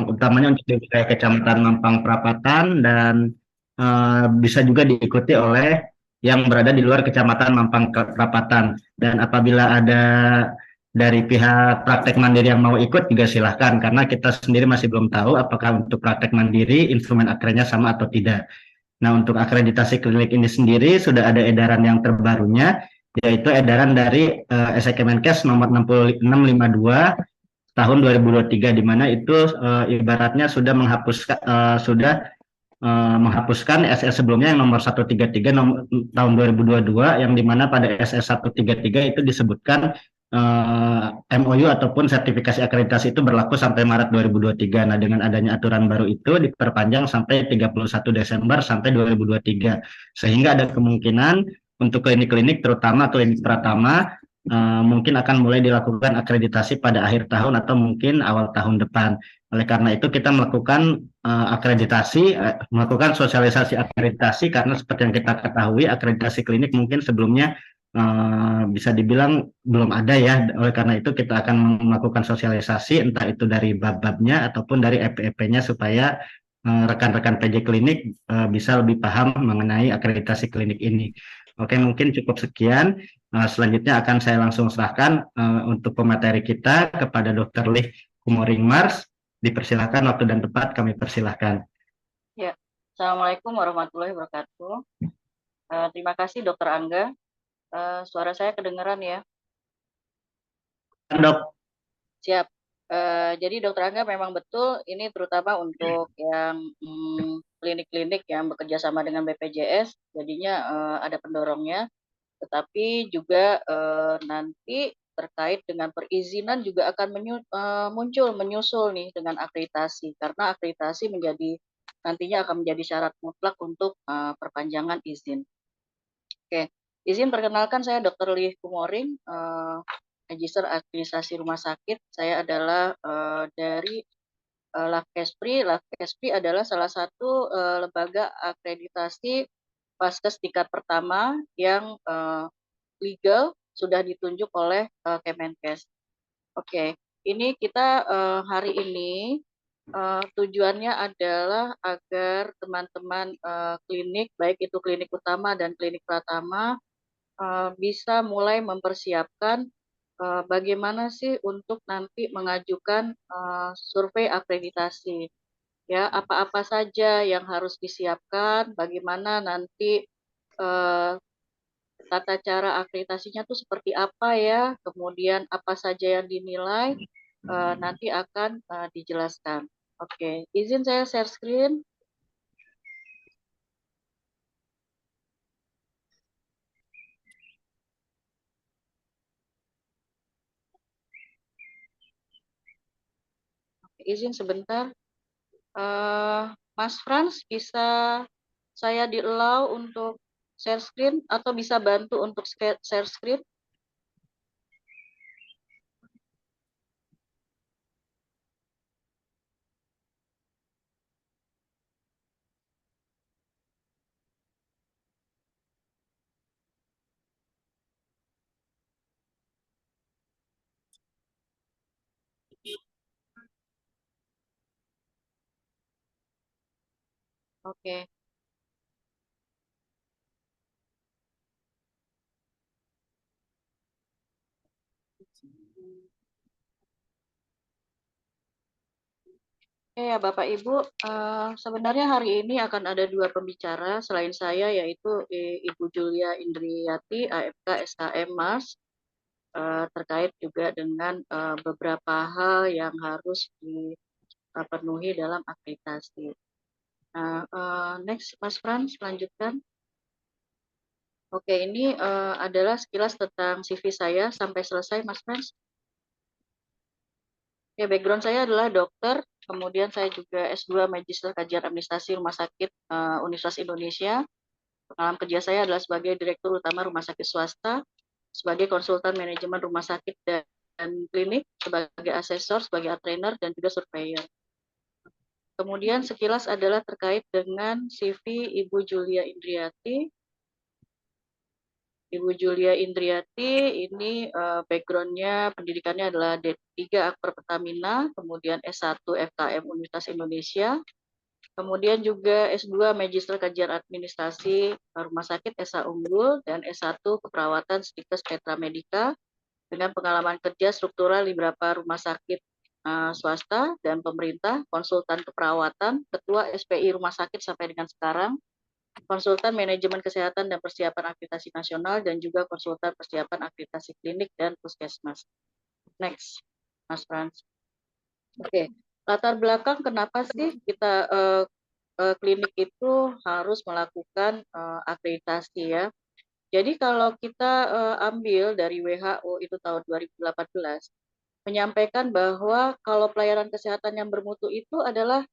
utamanya untuk di wilayah Kecamatan Mampang Perapatan dan bisa juga diikuti oleh yang berada di luar Kecamatan Mampang Perapatan. Dan apabila ada dari pihak praktek mandiri yang mau ikut juga silahkan, karena kita sendiri masih belum tahu apakah untuk praktek mandiri instrumen akrenya sama atau tidak. Nah, untuk akreditasi klinik ini sendiri sudah ada edaran yang terbarunya, yaitu edaran dari SKMenkes nomor 652 tahun 2023, di mana itu ibaratnya sudah menghapuskan SS sebelumnya yang nomor 133 tahun 2022, yang dimana pada SS 133 itu disebutkan MOU ataupun sertifikasi akreditasi itu berlaku sampai Maret 2023. Nah, dengan adanya aturan baru itu diperpanjang sampai 31 Desember sampai 2023. Sehingga ada kemungkinan untuk klinik-klinik terutama klinik Pratama mungkin akan mulai dilakukan akreditasi pada akhir tahun atau mungkin awal tahun depan. Oleh karena itu kita melakukan melakukan sosialisasi akreditasi, karena seperti yang kita ketahui akreditasi klinik mungkin sebelumnya bisa dibilang belum ada ya. Oleh karena itu kita akan melakukan sosialisasi entah itu dari bab-babnya ataupun dari EP-EP-nya supaya rekan-rekan PJ klinik bisa lebih paham mengenai akreditasi klinik ini. Oke, mungkin cukup sekian. Selanjutnya akan saya langsung serahkan untuk pemateri kita kepada Dr. Lee Kumoring Mars. Dipersilahkan, waktu dan tempat kami persilahkan. Ya, Assalamualaikum warahmatullahi wabarakatuh. Terima kasih Dokter Angga. Suara saya kedengeran ya? Dok. Siap. Jadi Dokter Angga memang betul ini terutama untuk yang klinik-klinik yang bekerja sama dengan BPJS, jadinya ada pendorongnya. Tetapi juga nanti terkait dengan perizinan juga akan menyusul nih dengan akreditasi, karena akreditasi nantinya akan menjadi syarat mutlak untuk perpanjangan izin. Oke, izin perkenalkan, saya Dr. Lee Kumoring, Magister Administrasi Rumah Sakit. Saya adalah dari Lakespri. Lakespri adalah salah satu lembaga akreditasi Vaskes tingkat pertama yang legal sudah ditunjuk oleh Kemenkes. Oke, ini kita hari ini tujuannya adalah agar teman-teman klinik, baik itu klinik utama dan klinik pratama, bisa mulai mempersiapkan bagaimana sih untuk nanti mengajukan survei akreditasi. Ya, apa-apa saja yang harus disiapkan, bagaimana nanti tata cara akreditasinya tuh seperti apa ya, kemudian apa saja yang dinilai, nanti akan dijelaskan. Oke, izin saya share screen. Oke, izin sebentar. Mas Frans, bisa saya di-allow untuk share screen atau bisa bantu untuk share screen? Oke. Ya, Bapak Ibu, sebenarnya hari ini akan ada dua pembicara selain saya, yaitu Ibu Julia Indriati, AFK SKM Mars, terkait juga dengan beberapa hal yang harus dipenuhi dalam akreditasi. Nah, next, Mas Frans, lanjutkan. Oke, ini adalah sekilas tentang CV saya sampai selesai, Mas Frans. Ya, background saya adalah dokter, kemudian saya juga S2 Magister Kajian Administrasi Rumah Sakit Universitas Indonesia. Pengalaman kerja saya adalah sebagai Direktur Utama Rumah Sakit Swasta, sebagai konsultan manajemen rumah sakit dan klinik, sebagai asesor, sebagai trainer, dan juga surveyor. Kemudian sekilas adalah terkait dengan CV Ibu Julia Indriati. Ibu Julia Indriati ini backgroundnya pendidikannya adalah D3 Akper Pertamina, kemudian S1 FKM Universitas Indonesia, kemudian juga S2 Magister Kajian Administrasi Rumah Sakit SA Unggul, dan S1 Keperawatan Stikes Petra Medica dengan pengalaman kerja struktural di beberapa rumah sakit swasta dan pemerintah, konsultan keperawatan, ketua SPI rumah sakit sampai dengan sekarang, konsultan manajemen kesehatan dan persiapan akreditasi nasional, dan juga konsultan persiapan akreditasi klinik dan puskesmas. Next, Mas Frans. Oke, latar belakang kenapa sih kita klinik itu harus melakukan akreditasi ya. Jadi kalau kita ambil dari WHO itu tahun 2018, menyampaikan bahwa kalau pelayanan kesehatan yang bermutu itu adalah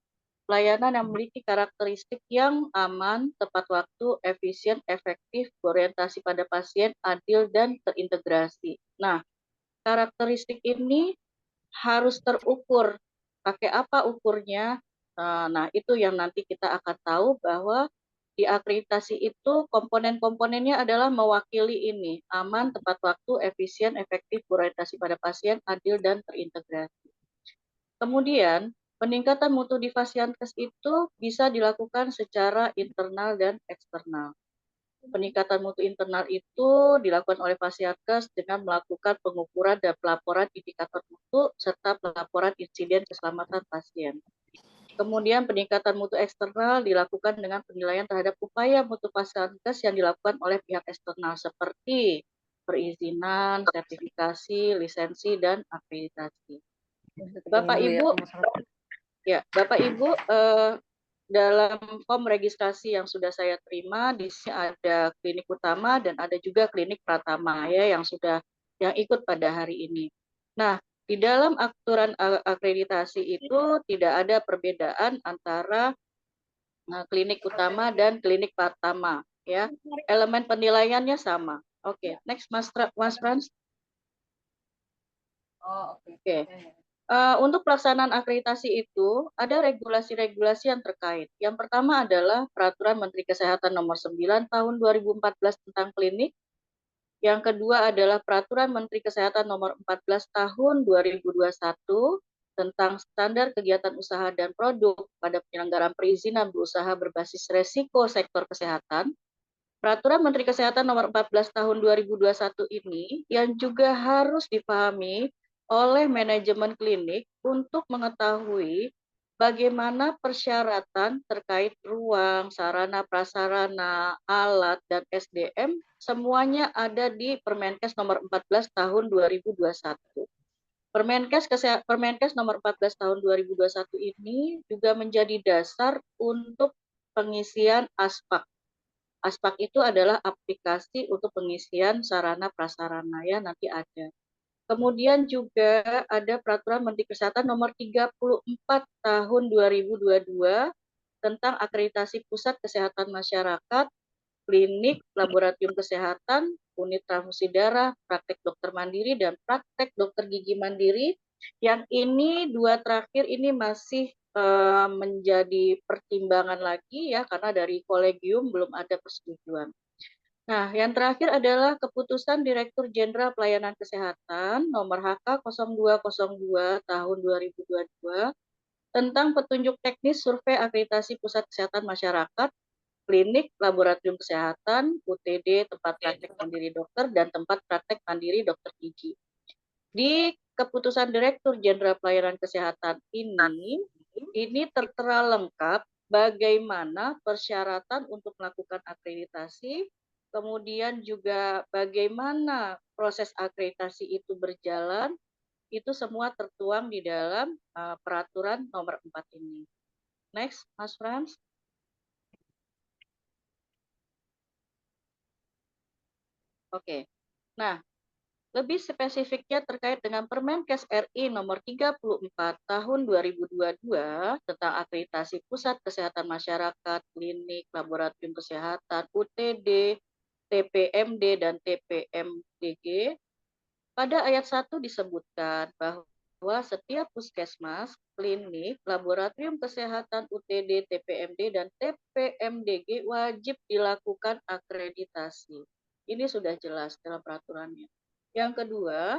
pelayanan yang memiliki karakteristik yang aman, tepat waktu, efisien, efektif, berorientasi pada pasien, adil, dan terintegrasi. Nah, karakteristik ini harus terukur. Pakai apa ukurnya? Nah, itu yang nanti kita akan tahu bahwa di akreditasi itu komponen-komponennya adalah mewakili ini, aman, tepat waktu, efisien, efektif, berorientasi pada pasien, adil, dan terintegrasi. Kemudian, peningkatan mutu di Fasiankes itu bisa dilakukan secara internal dan eksternal. Peningkatan mutu internal itu dilakukan oleh Fasiankes dengan melakukan pengukuran dan pelaporan indikator mutu serta pelaporan insiden keselamatan pasien. Kemudian peningkatan mutu eksternal dilakukan dengan penilaian terhadap upaya mutu Fasiankes yang dilakukan oleh pihak eksternal seperti perizinan, sertifikasi, lisensi, dan akreditasi. Bapak Ibu, Bapak Ibu, dalam form registrasi yang sudah saya terima, di sini ada klinik utama dan ada juga klinik pratama ya yang ikut pada hari ini. Nah, di dalam aturan akreditasi itu tidak ada perbedaan antara klinik utama dan klinik pratama ya. Elemen penilaiannya sama. Oke, next Mas Frans. Oh, oke. Oke. Untuk pelaksanaan akreditasi itu ada regulasi-regulasi yang terkait. Yang pertama adalah Peraturan Menteri Kesehatan Nomor 9 Tahun 2014 tentang klinik. Yang kedua adalah Peraturan Menteri Kesehatan Nomor 14 Tahun 2021 tentang standar kegiatan usaha dan produk pada penyelenggaraan perizinan berusaha berbasis resiko sektor kesehatan. Peraturan Menteri Kesehatan Nomor 14 Tahun 2021 ini yang juga harus dipahami oleh manajemen klinik untuk mengetahui bagaimana persyaratan terkait ruang, sarana prasarana, alat, dan SDM semuanya ada di Permenkes Nomor 14 Tahun 2021. Permenkes Nomor 14 Tahun 2021 ini juga menjadi dasar untuk pengisian ASPAK. ASPAK itu adalah aplikasi untuk pengisian sarana prasarana ya, nanti ada. Kemudian juga ada Peraturan Menteri Kesehatan Nomor 34 Tahun 2022 tentang akreditasi pusat kesehatan masyarakat, klinik, laboratorium kesehatan, unit transfusi darah, praktek dokter mandiri, dan praktek dokter gigi mandiri. Yang ini dua terakhir ini masih menjadi pertimbangan lagi ya, karena dari kolegium belum ada persetujuan. Nah, yang terakhir adalah Keputusan Direktur Jenderal Pelayanan Kesehatan Nomor HK 0202 Tahun 2022 tentang petunjuk teknis survei akreditasi pusat kesehatan masyarakat, klinik, laboratorium kesehatan, UTD, tempat praktek mandiri dokter, dan tempat praktek mandiri dokter gigi. Di Keputusan Direktur Jenderal Pelayanan Kesehatan ini tertera lengkap bagaimana persyaratan untuk melakukan akreditasi, kemudian juga bagaimana proses akreditasi itu berjalan, itu semua tertuang di dalam peraturan nomor 4 ini. Next, Mas Frans. Oke. Nah, lebih spesifiknya terkait dengan Permenkes RI Nomor 34 Tahun 2022 tentang akreditasi pusat kesehatan masyarakat, klinik, laboratorium kesehatan, UTD, TPMD, dan TPMDG. Pada ayat 1 disebutkan bahwa setiap puskesmas, klinik, laboratorium kesehatan, UTD, TPMD, dan TPMDG wajib dilakukan akreditasi. Ini sudah jelas dalam peraturannya. Yang kedua,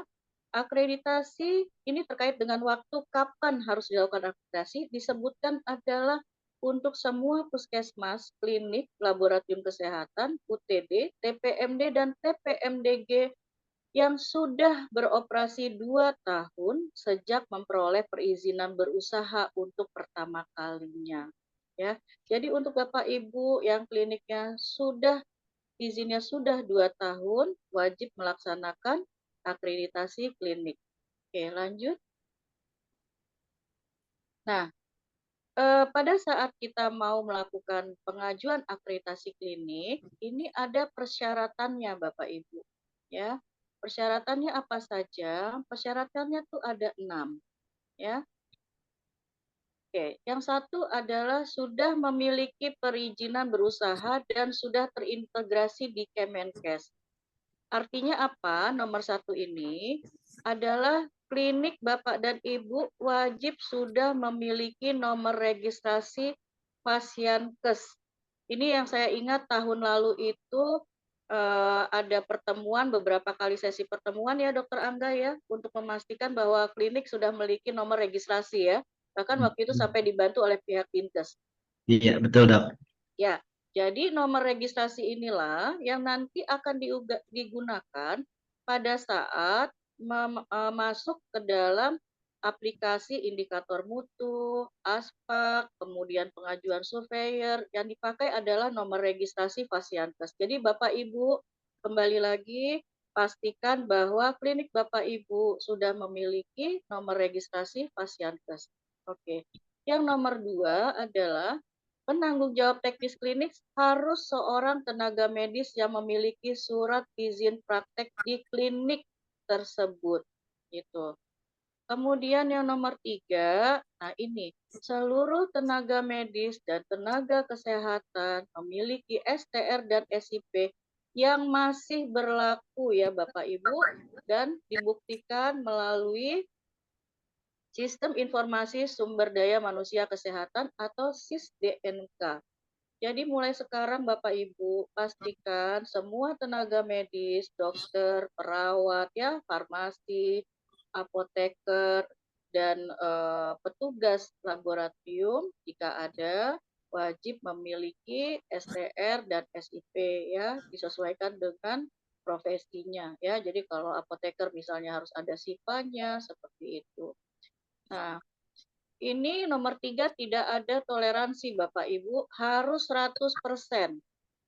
akreditasi ini terkait dengan waktu kapan harus dilakukan akreditasi, disebutkan adalah untuk semua puskesmas, klinik, laboratorium kesehatan, UTD, TPMD, dan TPMDG yang sudah beroperasi 2 tahun sejak memperoleh perizinan berusaha untuk pertama kalinya. Ya, jadi untuk Bapak Ibu yang kliniknya sudah izinnya sudah 2 tahun, wajib melaksanakan akreditasi klinik. Oke, lanjut. Nah, pada saat kita mau melakukan pengajuan akreditasi klinik, ini ada persyaratannya Bapak Ibu. Ya, persyaratannya apa saja? Persyaratannya tuh ada 6. Ya. Oke, yang satu adalah sudah memiliki perizinan berusaha dan sudah terintegrasi di Kemenkes. Artinya apa? Nomor satu ini adalah klinik Bapak dan Ibu wajib sudah memiliki nomor registrasi Pasienkes. Ini yang saya ingat tahun lalu itu ada pertemuan, beberapa kali sesi pertemuan ya Dokter Angga ya, untuk memastikan bahwa klinik sudah memiliki nomor registrasi ya. Bahkan waktu itu sampai dibantu oleh pihak Dinkes. Iya, betul, Dok. Ya, jadi nomor registrasi inilah yang nanti akan digunakan pada saat masuk ke dalam aplikasi indikator mutu, ASPAK, kemudian pengajuan surveyor, yang dipakai adalah nomor registrasi Pasienkes. Jadi Bapak Ibu kembali lagi pastikan bahwa klinik Bapak Ibu sudah memiliki nomor registrasi Pasienkes. Oke. Yang nomor 2 adalah penanggung jawab teknis klinik harus seorang tenaga medis yang memiliki surat izin praktek di klinik tersebut. Gitu. Kemudian yang nomor 3, nah ini, seluruh tenaga medis dan tenaga kesehatan memiliki STR dan SIP yang masih berlaku ya Bapak Ibu dan dibuktikan melalui Sistem Informasi Sumber Daya Manusia Kesehatan atau SISDNK. Jadi mulai sekarang Bapak Ibu pastikan semua tenaga medis, dokter, perawat, ya, farmasi, apoteker, dan petugas laboratorium jika ada wajib memiliki STR dan SIP ya, disesuaikan dengan profesinya ya. Jadi kalau apoteker misalnya harus ada SIPA-nya seperti itu. Nah, ini nomor 3 tidak ada toleransi Bapak Ibu, harus 100%.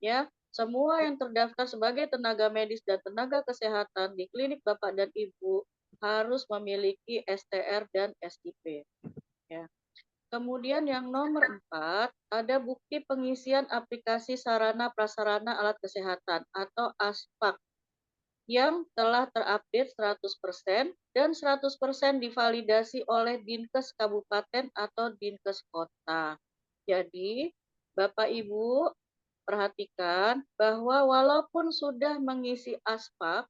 Ya, semua yang terdaftar sebagai tenaga medis dan tenaga kesehatan di klinik Bapak dan Ibu harus memiliki STR dan SIP. Ya. Kemudian yang nomor 4, ada bukti pengisian aplikasi sarana prasarana alat kesehatan atau ASPAK yang telah terupdate 100% dan 100% divalidasi oleh Dinkes Kabupaten atau Dinkes Kota. Jadi, Bapak Ibu perhatikan bahwa walaupun sudah mengisi ASPAK,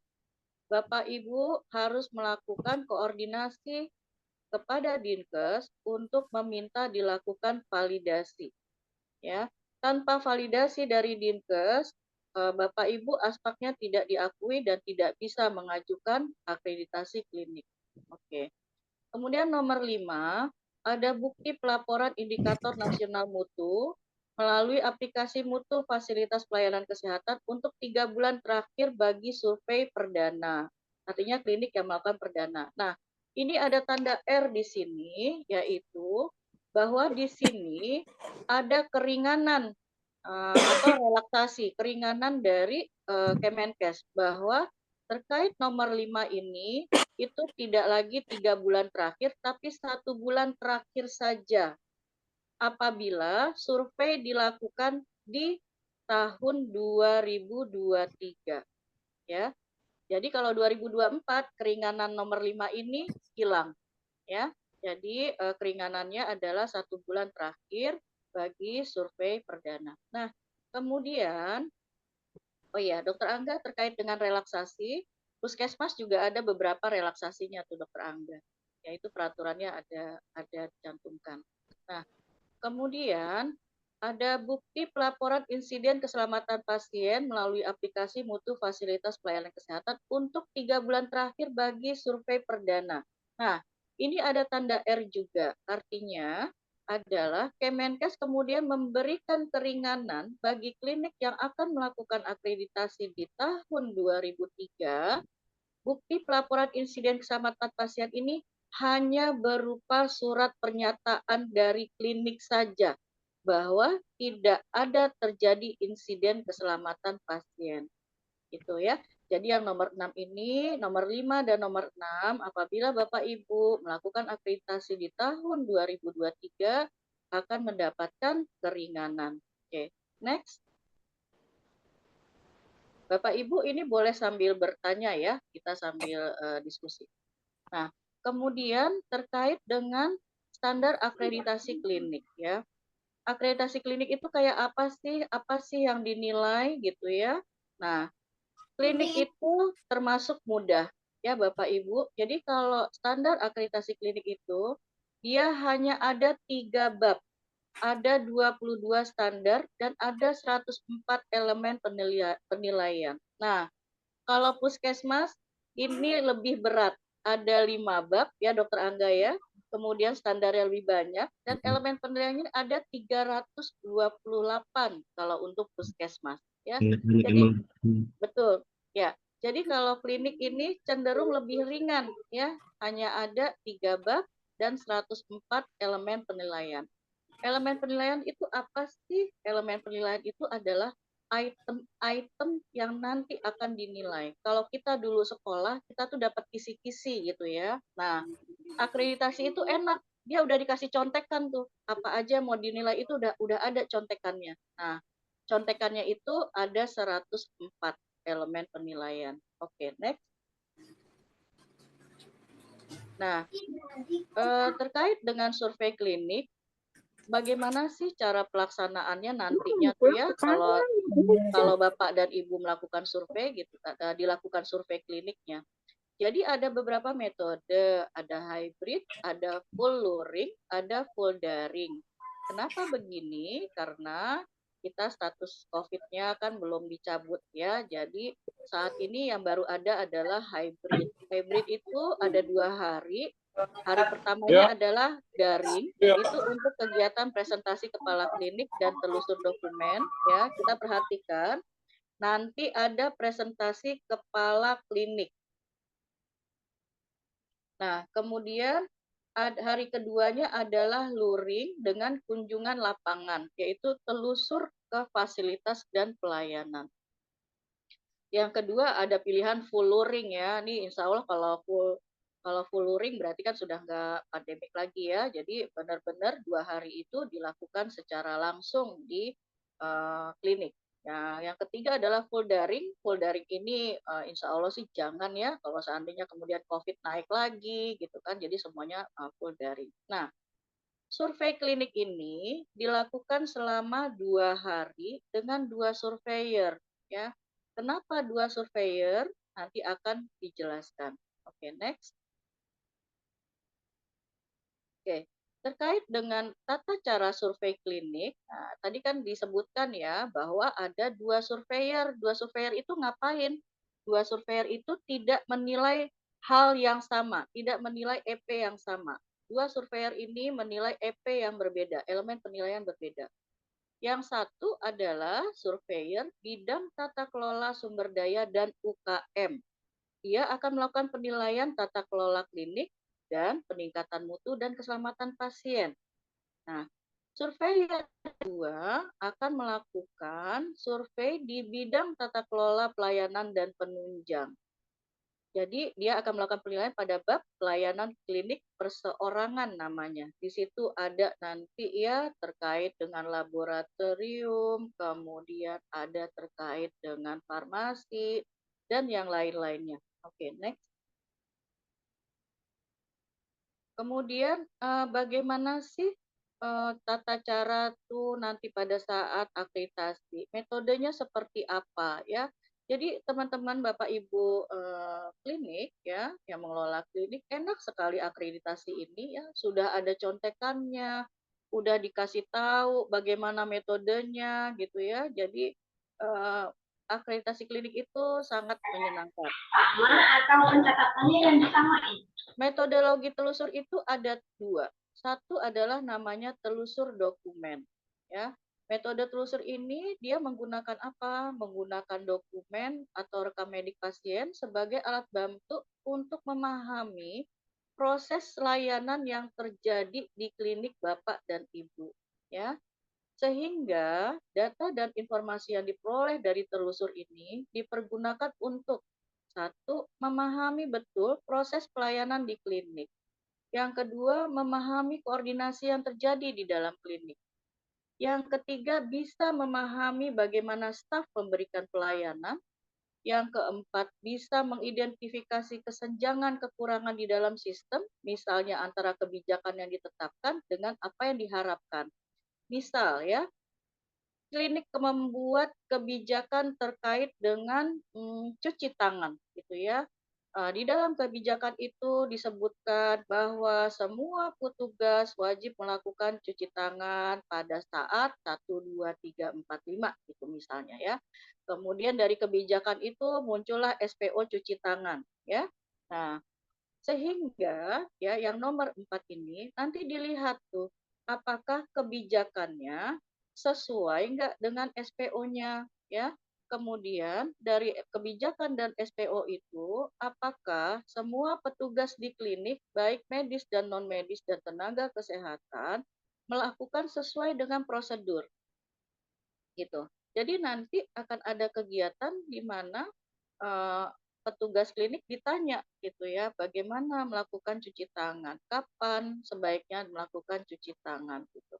Bapak Ibu harus melakukan koordinasi kepada Dinkes untuk meminta dilakukan validasi. Ya, tanpa validasi dari Dinkes, Bapak Ibu aspeknya tidak diakui dan tidak bisa mengajukan akreditasi klinik. Oke. Kemudian nomor 5, ada bukti pelaporan indikator nasional mutu melalui aplikasi mutu fasilitas pelayanan kesehatan untuk 3 bulan terakhir bagi survei perdana. Artinya klinik yang melakukan perdana. Nah, ini ada tanda R di sini, yaitu bahwa di sini ada keringanan atau relaksasi, keringanan dari Kemenkes bahwa terkait nomor 5 ini itu tidak lagi 3 bulan terakhir, tapi 1 bulan terakhir saja apabila survei dilakukan di tahun 2023. Ya. Jadi kalau 2024 keringanan nomor 5 ini hilang. Ya. Jadi keringanannya adalah 1 bulan terakhir bagi survei perdana. Nah, kemudian, oh iya, Dokter Angga terkait dengan relaksasi, Puskesmas juga ada beberapa relaksasinya tuh Dokter Angga. Yaitu peraturannya ada dicantumkan. Nah, kemudian Ada bukti pelaporan insiden keselamatan pasien melalui aplikasi mutu fasilitas pelayanan kesehatan untuk 3 bulan terakhir bagi survei perdana. Nah, ini ada tanda R juga. Artinya adalah Kemenkes kemudian memberikan keringanan bagi klinik yang akan melakukan akreditasi di tahun 2003. Bukti pelaporan insiden keselamatan pasien ini hanya berupa surat pernyataan dari klinik saja bahwa tidak ada terjadi insiden keselamatan pasien. Itu ya. Jadi yang nomor 6 ini, nomor 5 dan nomor 6, apabila Bapak Ibu melakukan akreditasi di tahun 2023 akan mendapatkan keringanan. Oke, next. Bapak Ibu ini boleh sambil bertanya ya, kita sambil diskusi. Nah, kemudian terkait dengan standar akreditasi klinik ya. Akreditasi klinik itu kayak apa sih? Apa sih yang dinilai gitu ya? Nah, klinik itu termasuk mudah ya Bapak Ibu. Jadi kalau standar akreditasi klinik itu dia hanya ada 3 bab. Ada 22 standar dan ada 104 elemen penilaian. Nah, kalau puskesmas ini lebih berat. Ada 5 bab ya Dokter Angga ya. Kemudian standarnya lebih banyak dan elemen penilaiannya ada 328 kalau untuk puskesmas ya. Jadi betul ya. Jadi kalau klinik ini cenderung lebih ringan ya. Hanya ada 3 bab dan 104 elemen penilaian. Elemen penilaian itu apa sih? Elemen penilaian itu adalah item-item yang nanti akan dinilai. Kalau kita dulu sekolah, kita tuh dapat kisi-kisi gitu ya. Nah, akreditasi itu enak. Dia udah dikasih contekan tuh. Apa aja mau dinilai itu udah ada contekannya. Nah, contekannya itu ada 104 elemen penilaian. Oke, next. Nah, terkait dengan survei klinik, bagaimana sih cara pelaksanaannya nantinya tuh ya kalau Bapak dan Ibu melakukan survei gitu, dilakukan survei kliniknya. Jadi ada beberapa metode, ada hybrid, ada full luring, ada full daring. Kenapa begini? Karena kita status COVID-nya kan belum dicabut ya. Jadi saat ini yang baru ada adalah hybrid. Hybrid itu ada 2 hari. Hari pertamanya adalah daring, itu untuk kegiatan presentasi kepala klinik dan telusur dokumen. Ya, kita perhatikan nanti ada presentasi kepala klinik. Nah, kemudian hari keduanya adalah luring dengan kunjungan lapangan, yaitu telusur ke fasilitas dan pelayanan. Yang kedua ada pilihan full luring ya. Ini insya Allah kalau full luring berarti kan sudah nggak pandemik lagi ya. Jadi benar-benar 2 hari itu dilakukan secara langsung di klinik. Nah, yang ketiga adalah full daring. Full daring ini insya Allah sih jangan ya kalau seandainya kemudian COVID naik lagi gitu kan. Jadi semuanya full daring. Nah, survei klinik ini dilakukan selama 2 hari dengan 2 surveyor ya. Kenapa 2 surveyor? Nanti akan dijelaskan. Oke, next. Oke, terkait dengan tata cara survei klinik, nah, tadi kan disebutkan ya bahwa ada 2 surveyor. 2 surveyor itu ngapain? 2 surveyor itu tidak menilai hal yang sama, tidak menilai EP yang sama. 2 surveyor ini menilai EP yang berbeda, elemen penilaian berbeda. Yang satu adalah surveyor bidang tata kelola sumber daya dan UKM. Dia akan melakukan penilaian tata kelola klinik dan peningkatan mutu dan keselamatan pasien. Nah, survei yang kedua akan melakukan survei di bidang tata kelola pelayanan dan penunjang. Jadi dia akan melakukan penilaian pada bab pelayanan klinik perseorangan namanya. Di situ ada nanti ya terkait dengan laboratorium, kemudian ada terkait dengan farmasi, dan yang lain-lainnya. Oke, next. Kemudian bagaimana sih tata cara tuh nanti pada saat akreditasi? Metodenya seperti apa ya? Jadi teman-teman Bapak Ibu klinik ya yang mengelola klinik enak sekali akreditasi ini ya sudah ada contekannya, udah dikasih tahu bagaimana metodenya gitu ya. Jadi akreditasi klinik itu sangat menyenangkan. Sama atau pencatatannya yang disamain? Metodologi telusur itu ada dua. Satu adalah namanya telusur dokumen. Ya, metode telusur ini dia menggunakan apa? Menggunakan dokumen atau rekam medik pasien sebagai alat bantu untuk memahami proses layanan yang terjadi di klinik Bapak dan Ibu. Ya, sehingga data dan informasi yang diperoleh dari telusur ini dipergunakan untuk satu, memahami betul proses pelayanan di klinik. Yang kedua, memahami koordinasi yang terjadi di dalam klinik. Yang ketiga, bisa memahami bagaimana staf memberikan pelayanan. Yang keempat, bisa mengidentifikasi kesenjangan kekurangan di dalam sistem, misalnya antara kebijakan yang ditetapkan dengan apa yang diharapkan. Misal ya, klinik membuat kebijakan terkait dengan cuci tangan gitu ya. Di dalam kebijakan itu disebutkan bahwa semua petugas wajib melakukan cuci tangan pada saat 1, 2, 3, 4, 5 gitu misalnya ya. Kemudian dari kebijakan itu muncullah SPO cuci tangan ya. Nah, sehingga ya yang nomor 4 ini nanti dilihat tuh apakah kebijakannya sesuai enggak dengan SPO-nya ya. Kemudian dari kebijakan dan SPO itu apakah semua petugas di klinik baik medis dan non medis dan tenaga kesehatan melakukan sesuai dengan prosedur gitu. Jadi nanti akan ada kegiatan di mana eh, petugas klinik ditanya gitu ya, bagaimana melakukan cuci tangan, kapan sebaiknya melakukan cuci tangan gitu.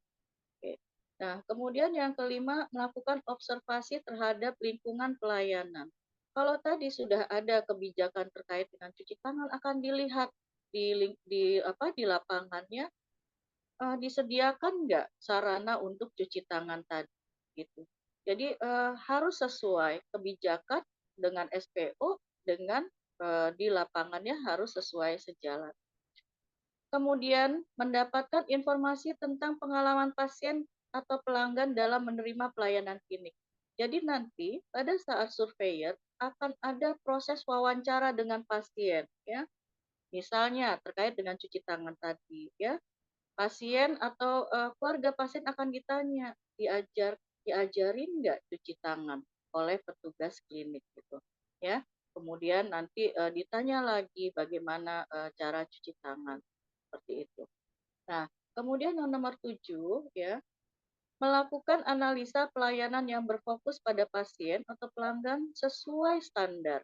Oke. Nah, kemudian yang kelima melakukan observasi terhadap lingkungan pelayanan. Kalau tadi sudah ada kebijakan terkait dengan cuci tangan akan dilihat di lapangannya disediakan nggak sarana untuk cuci tangan tadi gitu. Jadi harus sesuai kebijakan dengan SPO dengan di lapangannya harus sesuai sejalan. Kemudian mendapatkan informasi tentang pengalaman pasien atau pelanggan dalam menerima pelayanan klinik. Jadi nanti pada saat surveyor akan ada proses wawancara dengan pasien ya. Misalnya terkait dengan cuci tangan tadi ya. Pasien atau keluarga pasien akan ditanya, diajarin nggak cuci tangan oleh petugas klinik gitu, ya. Kemudian nanti ditanya lagi bagaimana cara cuci tangan seperti itu. Nah, kemudian yang nomor 7 ya, melakukan analisa pelayanan yang berfokus pada pasien atau pelanggan sesuai standar.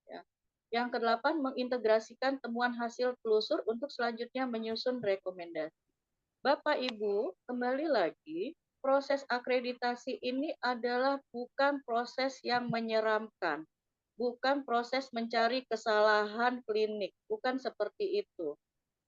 Ya. Yang kedelapan, mengintegrasikan temuan hasil telusur untuk selanjutnya menyusun rekomendasi. Bapak Ibu, kembali lagi, proses akreditasi ini adalah bukan proses yang menyeramkan, bukan proses mencari kesalahan klinik, bukan seperti itu.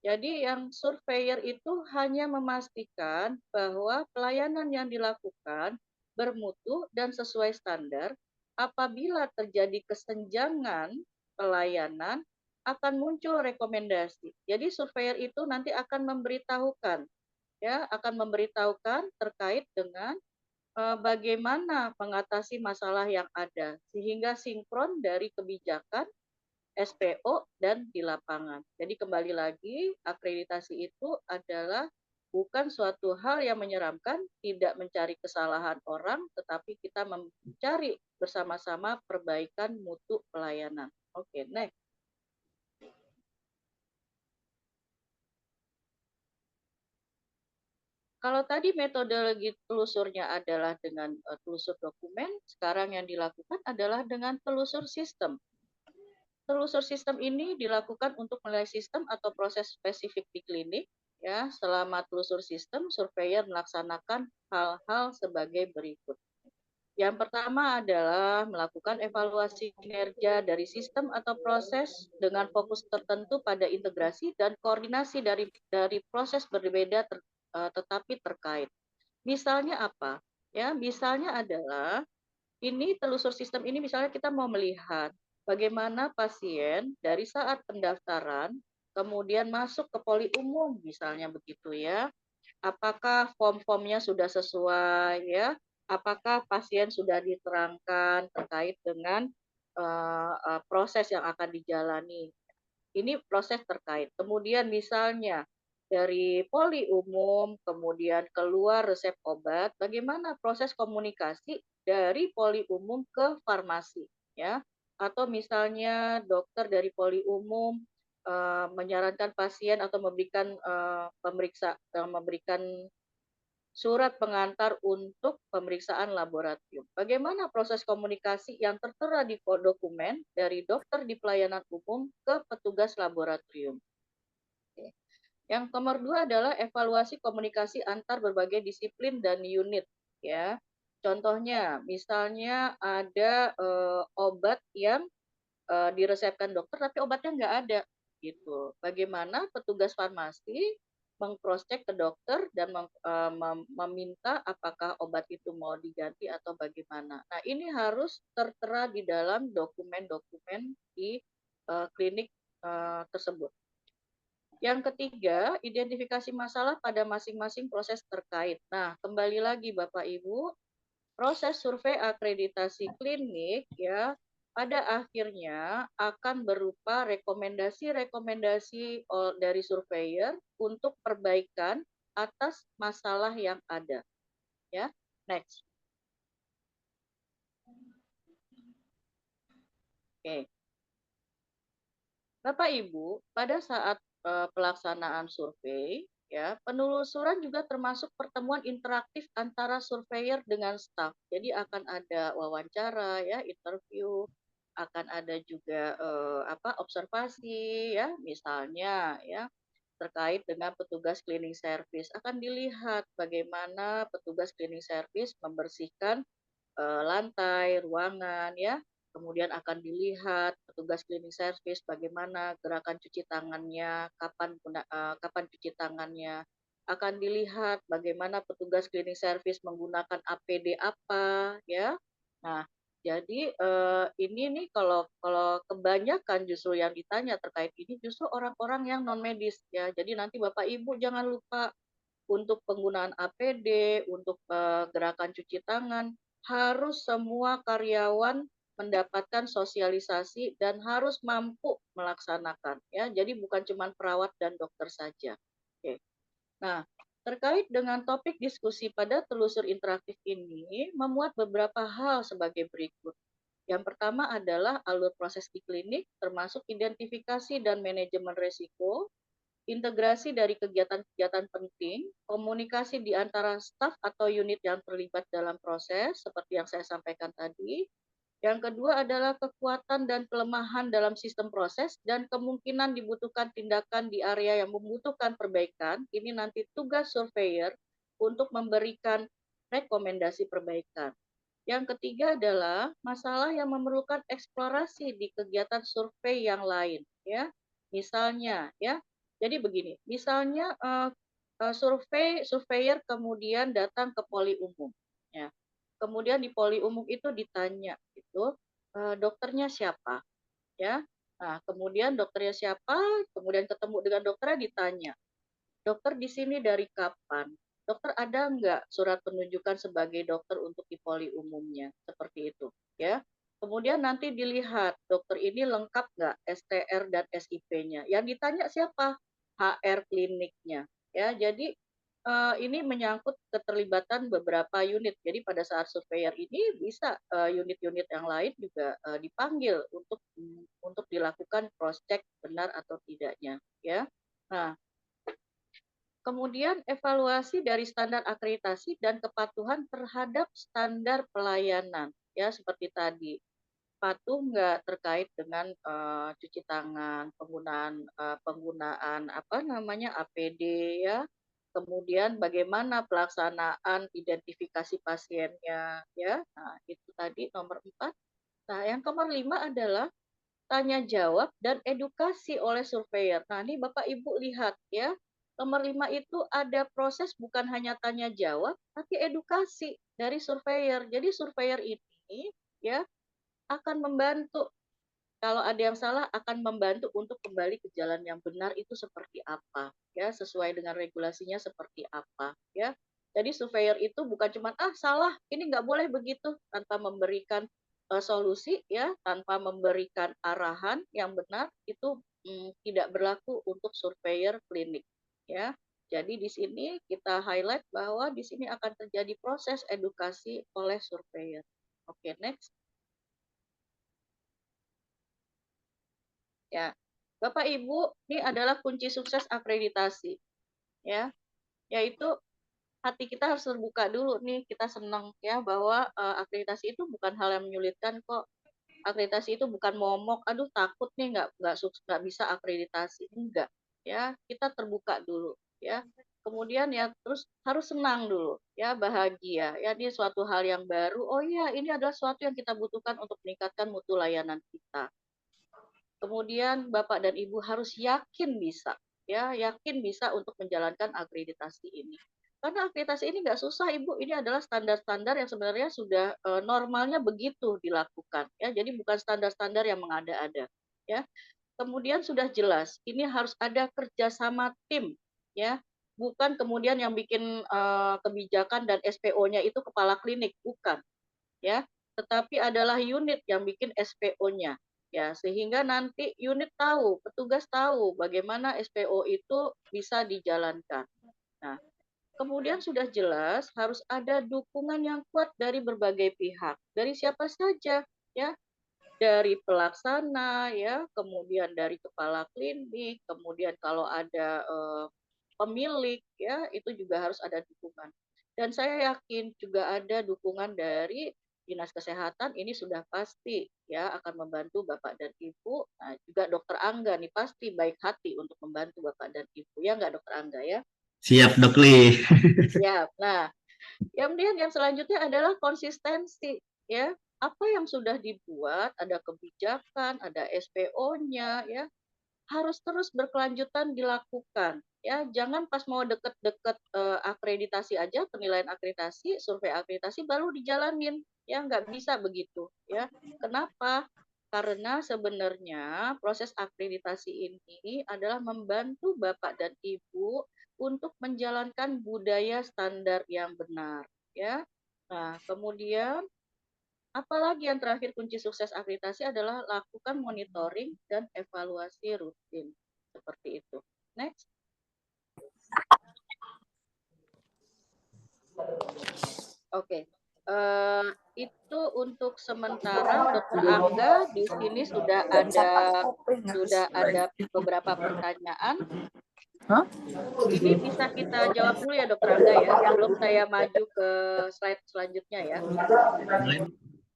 Jadi yang surveyor itu hanya memastikan bahwa pelayanan yang dilakukan bermutu dan sesuai standar. Apabila terjadi kesenjangan pelayanan, akan muncul rekomendasi. Jadi surveyor itu nanti akan memberitahukan ya akan memberitahukan terkait dengan bagaimana mengatasi masalah yang ada sehingga sinkron dari kebijakan SPO dan di lapangan. Jadi kembali lagi akreditasi itu adalah bukan suatu hal yang menyeramkan, tidak mencari kesalahan orang, tetapi kita mencari bersama-sama perbaikan mutu pelayanan. Oke, next. Kalau tadi metodologi telusurnya adalah dengan telusur dokumen, sekarang yang dilakukan adalah dengan telusur sistem. Telusur sistem ini dilakukan untuk menilai sistem atau proses spesifik di klinik. Ya, selama telusur sistem, surveyor melaksanakan hal-hal sebagai berikut. Yang pertama adalah melakukan evaluasi kinerja dari sistem atau proses dengan fokus tertentu pada integrasi dan koordinasi dari proses berbeda tetapi terkait. Misalnya apa? Ya, misalnya adalah ini telusur sistem ini misalnya kita mau melihat bagaimana pasien dari saat pendaftaran kemudian masuk ke poli umum misalnya begitu ya. apakah form-formnya sudah sesuai ya, apakah pasien sudah diterangkan terkait dengan proses yang akan dijalani. Ini proses terkait. Kemudian misalnya dari poli umum, kemudian keluar resep obat, bagaimana proses komunikasi dari poli umum ke farmasi, ya? Atau misalnya dokter dari poli umum menyarankan pasien atau memberikan surat pengantar untuk pemeriksaan laboratorium. Bagaimana proses komunikasi yang tertera di dokumen dari dokter di pelayanan umum ke petugas laboratorium. Yang nomor 2 adalah evaluasi komunikasi antar berbagai disiplin dan unit. Ya, contohnya, misalnya ada obat yang diresepkan dokter, tapi obatnya nggak ada, gitu. Bagaimana petugas farmasi mengcross-check ke dokter dan meminta apakah obat itu mau diganti atau bagaimana. Nah, ini harus tertera di dalam dokumen-dokumen di klinik tersebut. Yang ketiga, identifikasi masalah pada masing-masing proses terkait. Nah, kembali lagi Bapak Ibu, proses survei akreditasi klinik ya pada akhirnya akan berupa rekomendasi-rekomendasi dari surveyor untuk perbaikan atas masalah yang ada. Ya, next. Oke. Bapak Ibu, pada saat pelaksanaan survei, ya, penelusuran juga termasuk pertemuan interaktif antara surveyor dengan staf. Jadi akan ada wawancara, ya, interview, akan ada juga observasi, ya, misalnya, ya, terkait dengan petugas cleaning service. Akan dilihat bagaimana petugas cleaning service membersihkan lantai, ruangan, ya. Kemudian akan dilihat petugas cleaning service bagaimana gerakan cuci tangannya, kapan cuci tangannya. Akan dilihat bagaimana petugas cleaning service menggunakan APD apa, ya. Nah, jadi ini nih kalau kebanyakan justru yang ditanya terkait ini justru orang-orang yang non medis ya. Jadi nanti Bapak Ibu jangan lupa untuk penggunaan APD, untuk gerakan cuci tangan, harus semua karyawan mendapatkan sosialisasi dan harus mampu melaksanakan ya. Jadi bukan cuma perawat dan dokter saja. Oke. Nah, terkait dengan topik diskusi pada telusur interaktif ini memuat beberapa hal sebagai berikut. Yang pertama adalah alur proses di klinik termasuk identifikasi dan manajemen risiko, integrasi dari kegiatan-kegiatan penting, komunikasi di antara staf atau unit yang terlibat dalam proses, seperti yang saya sampaikan tadi. Yang kedua adalah kekuatan dan kelemahan dalam sistem proses dan kemungkinan dibutuhkan tindakan di area yang membutuhkan perbaikan. Ini nanti tugas surveyor untuk memberikan rekomendasi perbaikan. Yang ketiga adalah masalah yang memerlukan eksplorasi di kegiatan survei yang lain, ya. Misalnya, ya. Jadi begini, misalnya surveyor kemudian datang ke poli umum, ya. Kemudian di poli umum itu ditanya, itu dokternya siapa, ya. Nah, kemudian dokternya siapa, kemudian ketemu dengan dokternya ditanya, dokter di sini dari kapan? Dokter ada nggak surat penunjukan sebagai dokter untuk di poli umumnya? Seperti itu, ya. Kemudian nanti dilihat dokter ini lengkap nggak STR dan SIP-nya. Yang ditanya siapa? HR kliniknya, ya. Jadi ini menyangkut keterlibatan beberapa unit. Jadi pada saat surveyor ini bisa unit-unit yang lain juga dipanggil untuk dilakukan cross check benar atau tidaknya, ya. Nah, kemudian evaluasi dari standar akreditasi dan kepatuhan terhadap standar pelayanan, ya seperti tadi. Patuh nggak terkait dengan cuci tangan, penggunaan apa namanya APD ya. Kemudian bagaimana pelaksanaan identifikasi pasiennya ya. Nah, itu tadi nomor 4. Nah, yang nomor 5 adalah tanya jawab dan edukasi oleh surveyor. Nah, ini Bapak Ibu lihat ya. Nomor 5 itu ada proses bukan hanya tanya jawab, tapi edukasi dari surveyor. Jadi surveyor ini ya akan membantu kalau ada yang salah akan membantu untuk kembali ke jalan yang benar itu seperti apa, ya, sesuai dengan regulasinya seperti apa, ya. Jadi surveyor itu bukan cuma salah, ini nggak boleh begitu tanpa memberikan solusi, ya, tanpa memberikan arahan yang benar itu tidak berlaku untuk surveyor klinik, ya. Jadi di sini kita highlight bahwa di sini akan terjadi proses edukasi oleh surveyor. Oke, next. Ya, Bapak Ibu, ini adalah kunci sukses akreditasi, ya, yaitu hati kita harus terbuka dulu nih, kita senang ya bahwa akreditasi itu bukan hal yang menyulitkan kok. Akreditasi itu bukan momok, aduh takut nih nggak bisa akreditasi, enggak, ya, kita terbuka dulu, ya. Kemudian ya terus harus senang dulu, ya, bahagia, ya, ini suatu hal yang baru. Oh iya, ini adalah suatu yang kita butuhkan untuk meningkatkan mutu layanan kita. Kemudian Bapak dan Ibu harus yakin bisa, ya, yakin bisa untuk menjalankan akreditasi ini. Karena akreditasi ini nggak susah, Ibu. Ini adalah standar-standar yang sebenarnya sudah normalnya begitu dilakukan, ya. Jadi bukan standar-standar yang mengada-ada, ya. Kemudian sudah jelas, ini harus ada kerjasama tim, ya. Bukan kemudian yang bikin kebijakan dan SPO-nya itu kepala klinik, bukan, ya, tetapi adalah unit yang bikin SPO-nya, ya, sehingga nanti unit tahu, petugas tahu bagaimana SPO itu bisa dijalankan. Nah, kemudian sudah jelas harus ada dukungan yang kuat dari berbagai pihak, dari siapa saja, ya, dari pelaksana, ya, kemudian dari kepala klinik, kemudian kalau ada pemilik, ya, itu juga harus ada dukungan. Dan saya yakin juga ada dukungan dari Dinas Kesehatan, ini sudah pasti, ya, akan membantu Bapak dan Ibu. Nah, juga Dokter Angga nih pasti baik hati untuk membantu Bapak dan Ibu, ya nggak Dokter Angga, ya? Siap, Dok Li. Siap. Nah, kemudian yang selanjutnya adalah konsistensi, ya. Apa yang sudah dibuat, ada kebijakan, ada SPO-nya, ya, harus terus berkelanjutan dilakukan, ya. Jangan pas mau deket-deket akreditasi aja, penilaian akreditasi, survei akreditasi baru dijalanin, ya, nggak bisa begitu, ya. Kenapa? Karena sebenarnya proses akreditasi ini adalah membantu Bapak dan Ibu untuk menjalankan budaya standar yang benar, ya. Nah, kemudian apalagi yang terakhir kunci sukses akreditasi adalah lakukan monitoring dan evaluasi rutin. Seperti itu. Next. Oke. Itu untuk sementara Dokter Angga di sini sudah ada beberapa pertanyaan. Ini bisa kita jawab dulu ya Dokter Angga ya, sebelum saya maju ke slide selanjutnya ya.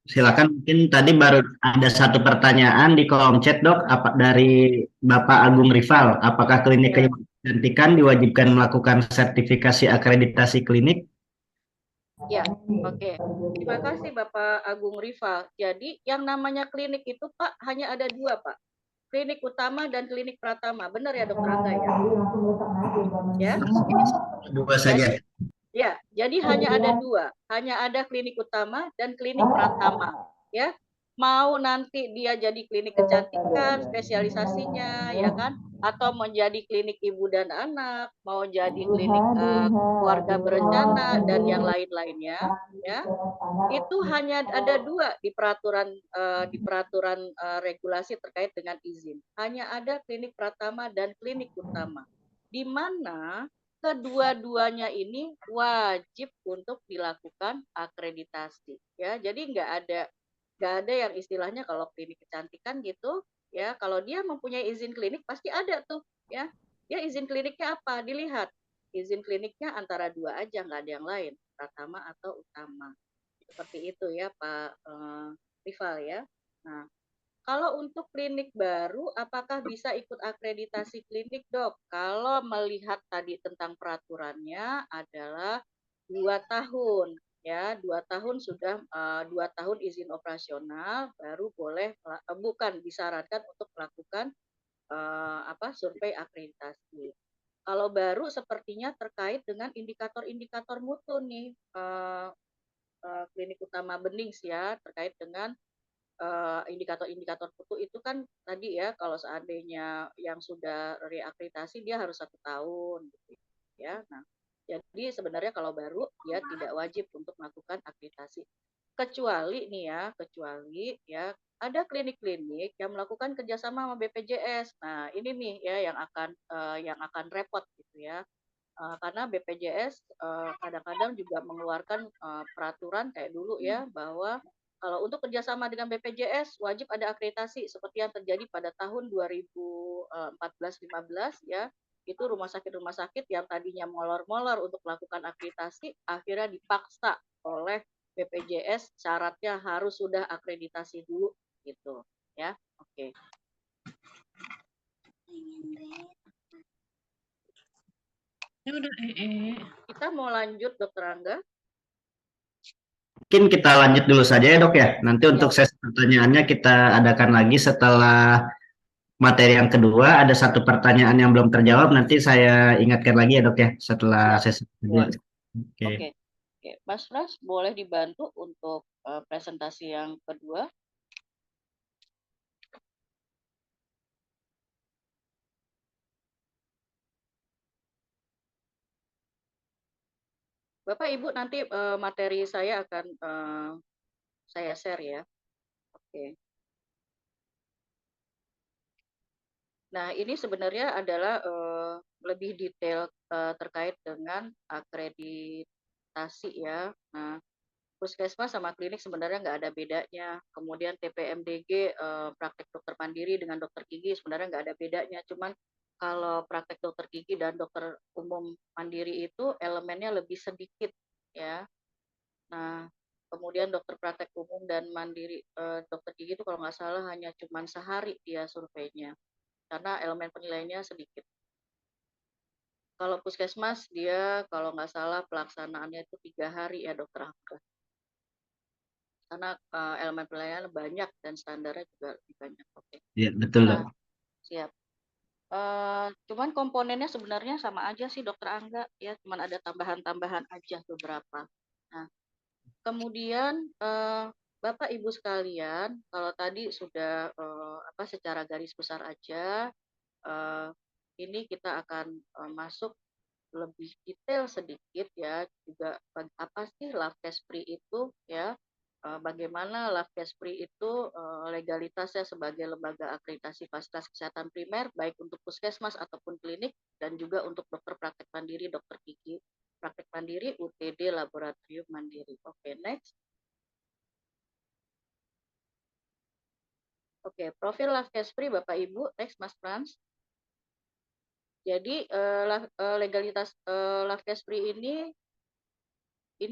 Silakan, mungkin tadi baru ada satu pertanyaan di kolom chat, Dok, apa dari Bapak Agung Rival, apakah klinik kecantikan diwajibkan melakukan sertifikasi akreditasi klinik? Ya, oke. Terima kasih Bapak Agung Rival. Jadi yang namanya klinik itu Pak hanya ada dua Pak. Klinik utama dan klinik pratama. Benar ya Dokter Angga ya? Ya. Dua saja. Ya, jadi hanya ada dua, hanya ada klinik utama dan klinik pratama, ya. Mau nanti dia jadi klinik kecantikan, spesialisasinya, ya kan? Atau menjadi klinik ibu dan anak, mau jadi klinik keluarga berencana dan yang lain-lainnya, ya. Itu hanya ada dua di peraturan regulasi terkait dengan izin. Hanya ada klinik pratama dan klinik utama, di mana kedua-duanya ini wajib untuk dilakukan akreditasi, ya. Jadi nggak ada yang istilahnya kalau klinik kecantikan gitu, ya, kalau dia mempunyai izin klinik pasti ada tuh, ya. Dia izin kliniknya apa? Dilihat. Izin kliniknya antara dua aja, nggak ada yang lain, pratama atau utama. Seperti itu ya Pak Rival ya. Nah, kalau untuk klinik baru, apakah bisa ikut akreditasi klinik, Dok? Kalau melihat tadi tentang peraturannya adalah 2 tahun, ya, 2 tahun sudah 2 tahun izin operasional, baru boleh bukan disarankan untuk melakukan survei akreditasi. Kalau baru sepertinya terkait dengan indikator-indikator mutu nih, klinik utama Benings ya, terkait dengan indikator-indikator mutu itu kan tadi ya, kalau seandainya yang sudah reakreditasi dia harus 1 tahun gitu ya. Nah, jadi sebenarnya kalau baru dia tidak wajib untuk melakukan akreditasi. Kecuali nih ya, kecuali ya ada klinik-klinik yang melakukan kerjasama sama BPJS. Nah, ini nih ya yang akan repot gitu ya. Karena BPJS kadang-kadang juga mengeluarkan peraturan kayak dulu ya, bahwa kalau untuk kerjasama dengan BPJS wajib ada akreditasi seperti yang terjadi pada tahun 2014-15 ya. Itu rumah sakit yang tadinya molor-molor untuk melakukan akreditasi akhirnya dipaksa oleh BPJS, syaratnya harus sudah akreditasi dulu gitu ya. Oke. Kita mau lanjut, Dokter Angga. Mungkin kita lanjut dulu saja ya dok ya. Nanti untuk Ya. sesi pertanyaannya kita adakan lagi setelah materi yang kedua. Ada satu pertanyaan yang belum terjawab. Nanti saya ingatkan lagi ya dok ya setelah Siap. sesi kedua. Ya. Oke. Oke. Oke, Mas Pras boleh dibantu untuk presentasi yang kedua. Bapak Ibu nanti materi saya akan saya share ya. Oke. Nah, ini sebenarnya adalah lebih detail terkait dengan akreditasi ya. Nah, puskesmas sama klinik sebenarnya nggak ada bedanya. Kemudian TPMDG, praktek dokter mandiri dengan dokter gigi sebenarnya nggak ada bedanya. Cuman kalau praktek dokter gigi dan dokter umum mandiri itu elemennya lebih sedikit ya. Nah, kemudian dokter praktek umum dan mandiri dokter gigi itu kalau nggak salah hanya cuman sehari dia surveinya karena elemen penilaiannya sedikit. Kalau puskesmas dia kalau nggak salah pelaksanaannya itu 3 hari ya dokter Angga. Karena elemen penilaian banyak dan standarnya juga lebih banyak. Oke. Ya, betul dok. Nah, siap. Cuman komponennya sebenarnya sama aja sih dokter Angga ya, cuman ada tambahan-tambahan aja beberapa. Nah, kemudian Bapak Ibu sekalian, kalau tadi sudah secara garis besar aja, ini kita akan masuk lebih detail sedikit ya, juga apa sih Lavkespri itu ya, bagaimana Lavkespri itu legalitasnya sebagai lembaga akreditasi fasilitas kesehatan primer baik untuk puskesmas ataupun klinik dan juga untuk dokter praktek mandiri, dokter gigi praktek mandiri, UTD laboratorium mandiri. Oke, next. Oke, profil Lavkespri Bapak Ibu, next Mas Frans. Jadi legalitas Lavkespri ini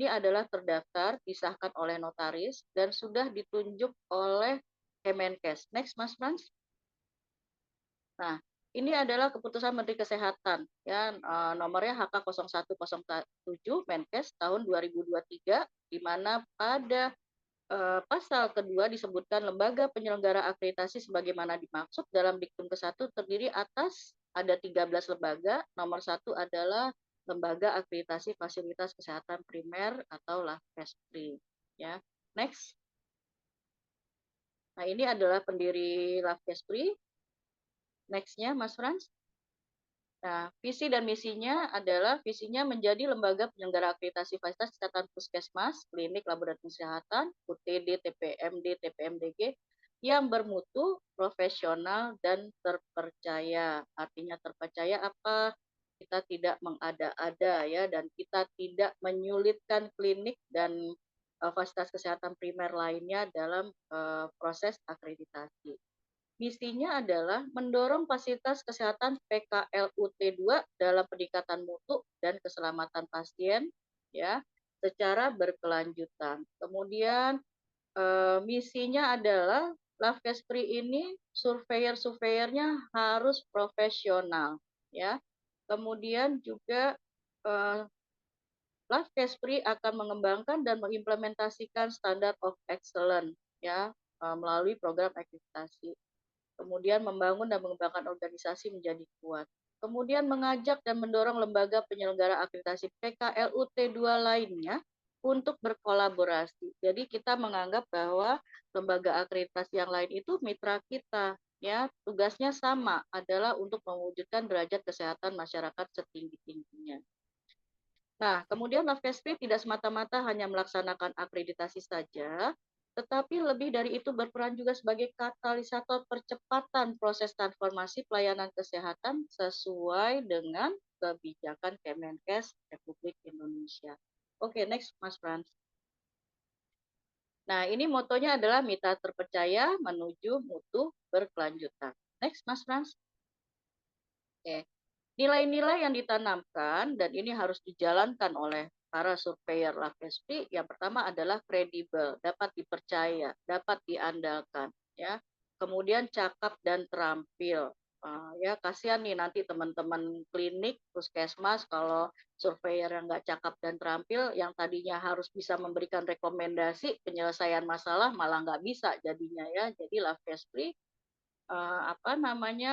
adalah terdaftar, disahkan oleh notaris, dan sudah ditunjuk oleh Kemenkes. Next, Mas Frans. Nah, ini adalah keputusan Menteri Kesehatan, ya, nomornya HK 0107 Menkes tahun 2023, di mana pada pasal kedua disebutkan lembaga penyelenggara akreditasi sebagaimana dimaksud dalam diktum ke-1 terdiri atas ada 13 lembaga. Nomor 1 adalah lembaga akreditasi fasilitas kesehatan primer atau Lavkespri. Ya, next. Nah, ini adalah pendiri Lavkespri. Next-nya, Mas Frans. Nah, visi dan misinya adalah visinya menjadi lembaga penyelenggara akreditasi fasilitas kesehatan puskesmas, klinik, laboratorium kesehatan, UTD, TPMD, TPMDG yang bermutu, profesional, dan terpercaya. Artinya terpercaya apa? Kita tidak mengada-ada ya, dan kita tidak menyulitkan klinik dan fasilitas kesehatan primer lainnya dalam proses akreditasi. Misinya adalah mendorong fasilitas kesehatan PKLUT2 dalam peningkatan mutu dan keselamatan pasien ya secara berkelanjutan. Kemudian misinya adalah Lavkespri ini surveyor-surveyornya harus profesional ya. Kemudian juga Lavkespri akan mengembangkan dan mengimplementasikan standard of excellence ya melalui program akreditasi. Kemudian membangun dan mengembangkan organisasi menjadi kuat. Kemudian mengajak dan mendorong lembaga penyelenggara akreditasi PKLUT2 lainnya untuk berkolaborasi. Jadi kita menganggap bahwa lembaga akreditasi yang lain itu mitra kita, ya. Tugasnya sama, adalah untuk mewujudkan derajat kesehatan masyarakat setinggi-tingginya. Nah, kemudian Lavkespi tidak semata-mata hanya melaksanakan akreditasi saja, tetapi lebih dari itu berperan juga sebagai katalisator percepatan proses transformasi pelayanan kesehatan sesuai dengan kebijakan Kemenkes Republik Indonesia. Oke, next, Mas Frans. Nah, ini motonya adalah mitra terpercaya menuju mutu berkelanjutan. Next, Mas Frans. Oke. Nilai-nilai yang ditanamkan dan ini harus dijalankan oleh para surveyor Lavkespi, yang pertama adalah kredibel, dapat dipercaya, dapat diandalkan, ya. Kemudian cakap dan terampil. Ya, kasihan nih nanti teman-teman klinik, puskesmas, kalau surveyor yang nggak cakap dan terampil, yang tadinya harus bisa memberikan rekomendasi penyelesaian masalah, malah nggak bisa jadinya, ya. Jadi Lavkespi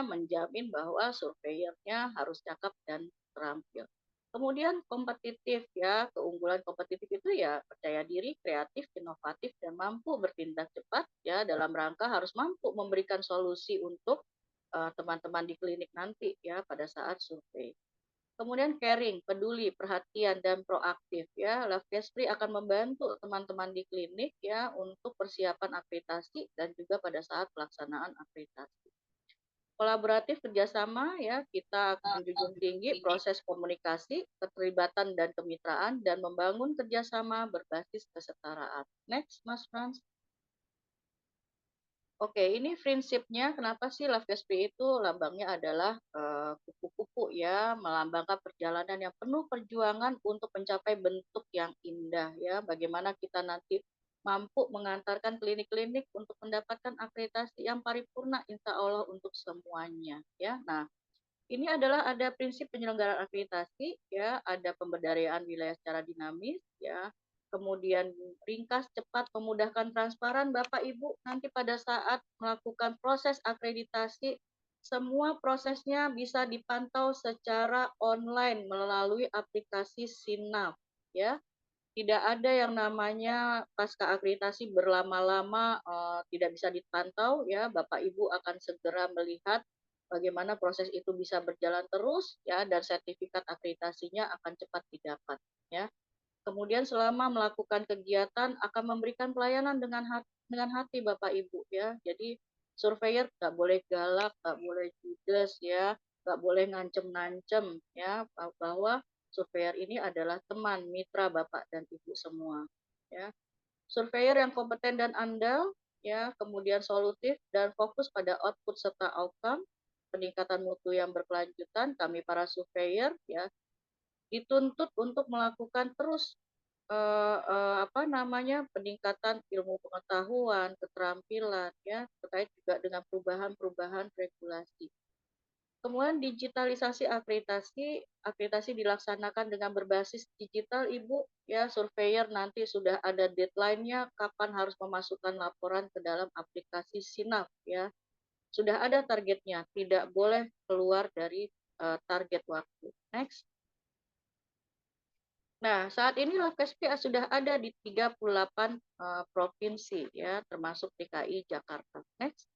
menjamin bahwa surveyornya harus cakap dan terampil. Kemudian kompetitif, ya, keunggulan kompetitif itu ya percaya diri, kreatif, inovatif, dan mampu bertindak cepat, ya, dalam rangka harus mampu memberikan solusi untuk teman-teman di klinik nanti, ya, pada saat survei. Kemudian caring, peduli, perhatian, dan proaktif, ya. Lavkespi akan membantu teman-teman di klinik, ya, untuk persiapan akreditasi dan juga pada saat pelaksanaan akreditasi. Kolaboratif kerjasama, ya, kita akan menjunjung tinggi proses komunikasi, keterlibatan dan kemitraan, dan membangun kerjasama berbasis kesetaraan. Next, Mas Frans. Oke, ini prinsipnya kenapa sih Lavkespi itu lambangnya adalah kupu-kupu, ya, melambangkan perjalanan yang penuh perjuangan untuk mencapai bentuk yang indah, ya. Bagaimana kita nanti mampu mengantarkan klinik-klinik untuk mendapatkan akreditasi yang paripurna insya Allah untuk semuanya, ya. Nah, ini adalah ada prinsip penyelenggaraan akreditasi, ya, ada pemberdayaan wilayah secara dinamis, ya, kemudian ringkas, cepat, memudahkan, transparan, Bapak Ibu, nanti pada saat melakukan proses akreditasi, semua prosesnya bisa dipantau secara online melalui aplikasi Sinaf, ya. Tidak ada yang namanya pasca akreditasi berlama-lama tidak bisa dipantau, ya. Bapak Ibu akan segera melihat bagaimana proses itu bisa berjalan terus, ya, dan sertifikat akreditasinya akan cepat didapat, ya. Kemudian selama melakukan kegiatan akan memberikan pelayanan dengan hati Bapak Ibu, ya. Jadi surveyor nggak boleh galak, nggak boleh judes, ya, nggak boleh ngancem-ngancem, ya, bahwa surveyor ini adalah teman, mitra Bapak dan Ibu semua, ya. Surveyor yang kompeten dan andal, ya, kemudian solutif dan fokus pada output serta outcome, peningkatan mutu yang berkelanjutan, kami para surveyor, ya, dituntut untuk melakukan terus peningkatan ilmu pengetahuan, keterampilan, ya, terkait juga dengan perubahan-perubahan regulasi. Kemudian digitalisasi akreditasi, akreditasi dilaksanakan dengan berbasis digital, Ibu, ya. Surveyor nanti sudah ada deadline-nya kapan harus memasukkan laporan ke dalam aplikasi Sinaf, ya. Sudah ada targetnya, tidak boleh keluar dari target waktu. Next. Nah, saat ini Lavkespi sudah ada di 38 provinsi, ya, termasuk DKI Jakarta. Next.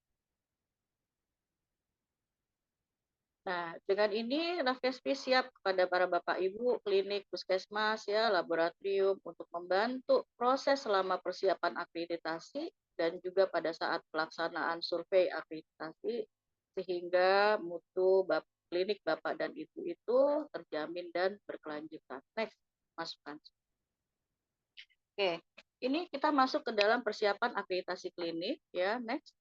Nah, dengan ini Lavkespi siap kepada para Bapak Ibu, klinik, puskesmas, ya, laboratorium untuk membantu proses selama persiapan akreditasi dan juga pada saat pelaksanaan survei akreditasi sehingga mutu klinik Bapak dan Ibu itu terjamin dan berkelanjutan. Next, Mas Frans. Oke, ini kita masuk ke dalam persiapan akreditasi klinik, ya. Next.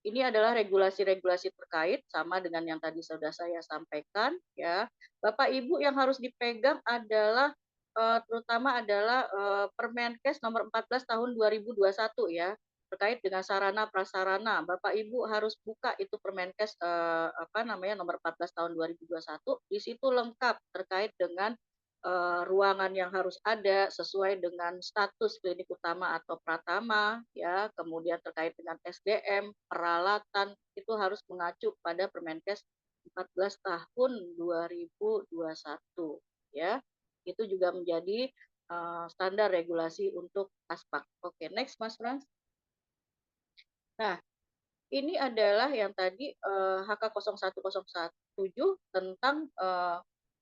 Ini adalah regulasi-regulasi terkait sama dengan yang tadi sudah saya sampaikan, ya. Bapak Ibu yang harus dipegang adalah terutama adalah Permenkes nomor 14 tahun 2021, ya, terkait dengan sarana prasarana. Bapak Ibu harus buka itu Permenkes nomor 14 tahun 2021. Di situ lengkap terkait dengan ruangan yang harus ada sesuai dengan status klinik utama atau pratama, ya, kemudian terkait dengan SDM, peralatan, itu harus mengacu pada Permenkes 14 tahun 2021, ya. Itu juga menjadi standar regulasi untuk ASPAK. Oke, next Mas Frans. Nah, ini adalah yang tadi HK 0107 tentang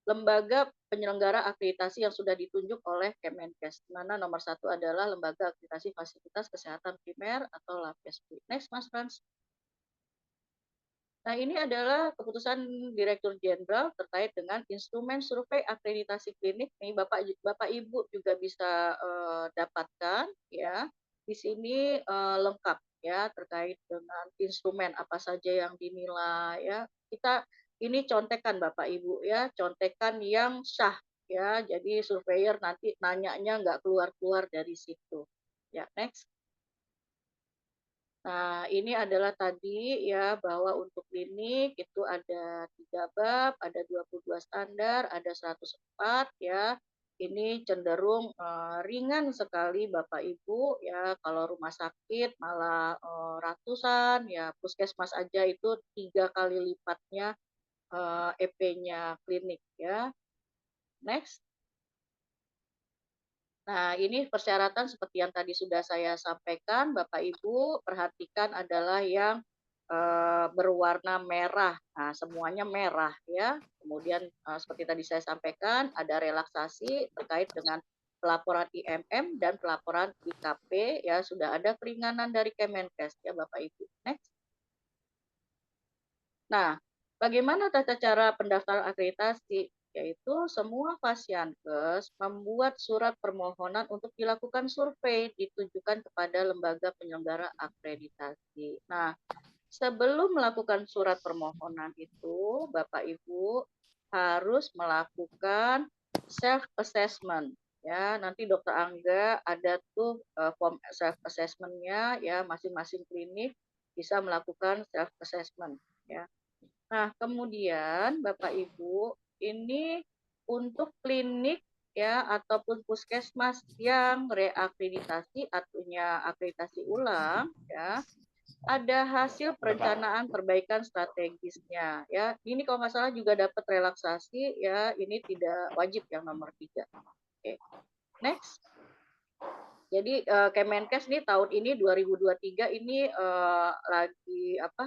lembaga penyelenggara akreditasi yang sudah ditunjuk oleh Kemenkes. Di mana nomor 1 adalah lembaga akreditasi fasilitas kesehatan primer atau LAPESPRI. Next, Mas Frans. Nah, ini adalah keputusan Direktur Jenderal terkait dengan instrumen survei akreditasi klinik. Nih, Bapak Ibu juga bisa dapatkan ya. Di sini lengkap ya terkait dengan instrumen apa saja yang dinilai ya. Kita ini contekan Bapak Ibu ya, contekan yang sah ya. Jadi surveyor nanti nanyanya nggak keluar-keluar dari situ. Ya, next. Nah, ini adalah tadi ya bahwa untuk klinik itu ada 3 bab, ada 22 standar, ada 104 ya. Ini cenderung ringan sekali Bapak Ibu ya. Kalau rumah sakit malah ratusan ya. Puskesmas aja itu 3 kali lipatnya EP-nya klinik ya. Next. Nah, ini persyaratan seperti yang tadi sudah saya sampaikan, Bapak Ibu perhatikan adalah yang berwarna merah. Nah, semuanya merah ya. Kemudian seperti tadi saya sampaikan, ada relaksasi terkait dengan pelaporan IMM dan pelaporan IKP ya, sudah ada keringanan dari Kemenkes ya Bapak Ibu. Next. Nah, bagaimana tata cara pendaftaran akreditasi? Yaitu semua Fasiankes membuat surat permohonan untuk dilakukan survei ditujukan kepada lembaga penyelenggara akreditasi. Nah, sebelum melakukan surat permohonan itu, Bapak Ibu harus melakukan self assessment. Ya, nanti Dokter Angga ada tuh form self assessment-nya ya, masing-masing klinik bisa melakukan self assessment ya. Nah, kemudian Bapak Ibu, ini untuk klinik ya ataupun puskesmas yang reakreditasi artinya akreditasi ulang ya, ada hasil perencanaan perbaikan strategisnya ya. Ini kalau nggak salah juga dapat relaksasi ya, ini tidak wajib yang nomor 3. Oke. Next. Jadi Kemenkes nih tahun ini 2023 ini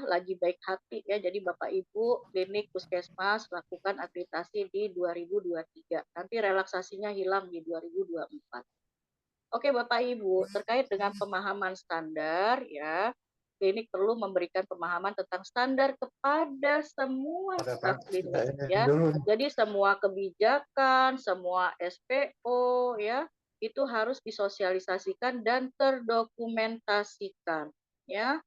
lagi baik hati ya. Jadi Bapak Ibu klinik puskesmas lakukan akreditasi di 2023. Nanti relaksasinya hilang di 2024. Oke Bapak Ibu, terkait dengan pemahaman standar ya. Klinik perlu memberikan pemahaman tentang standar kepada semua staf klinik ya. Jadi semua kebijakan, semua SPO ya itu harus disosialisasikan dan terdokumentasikan ya.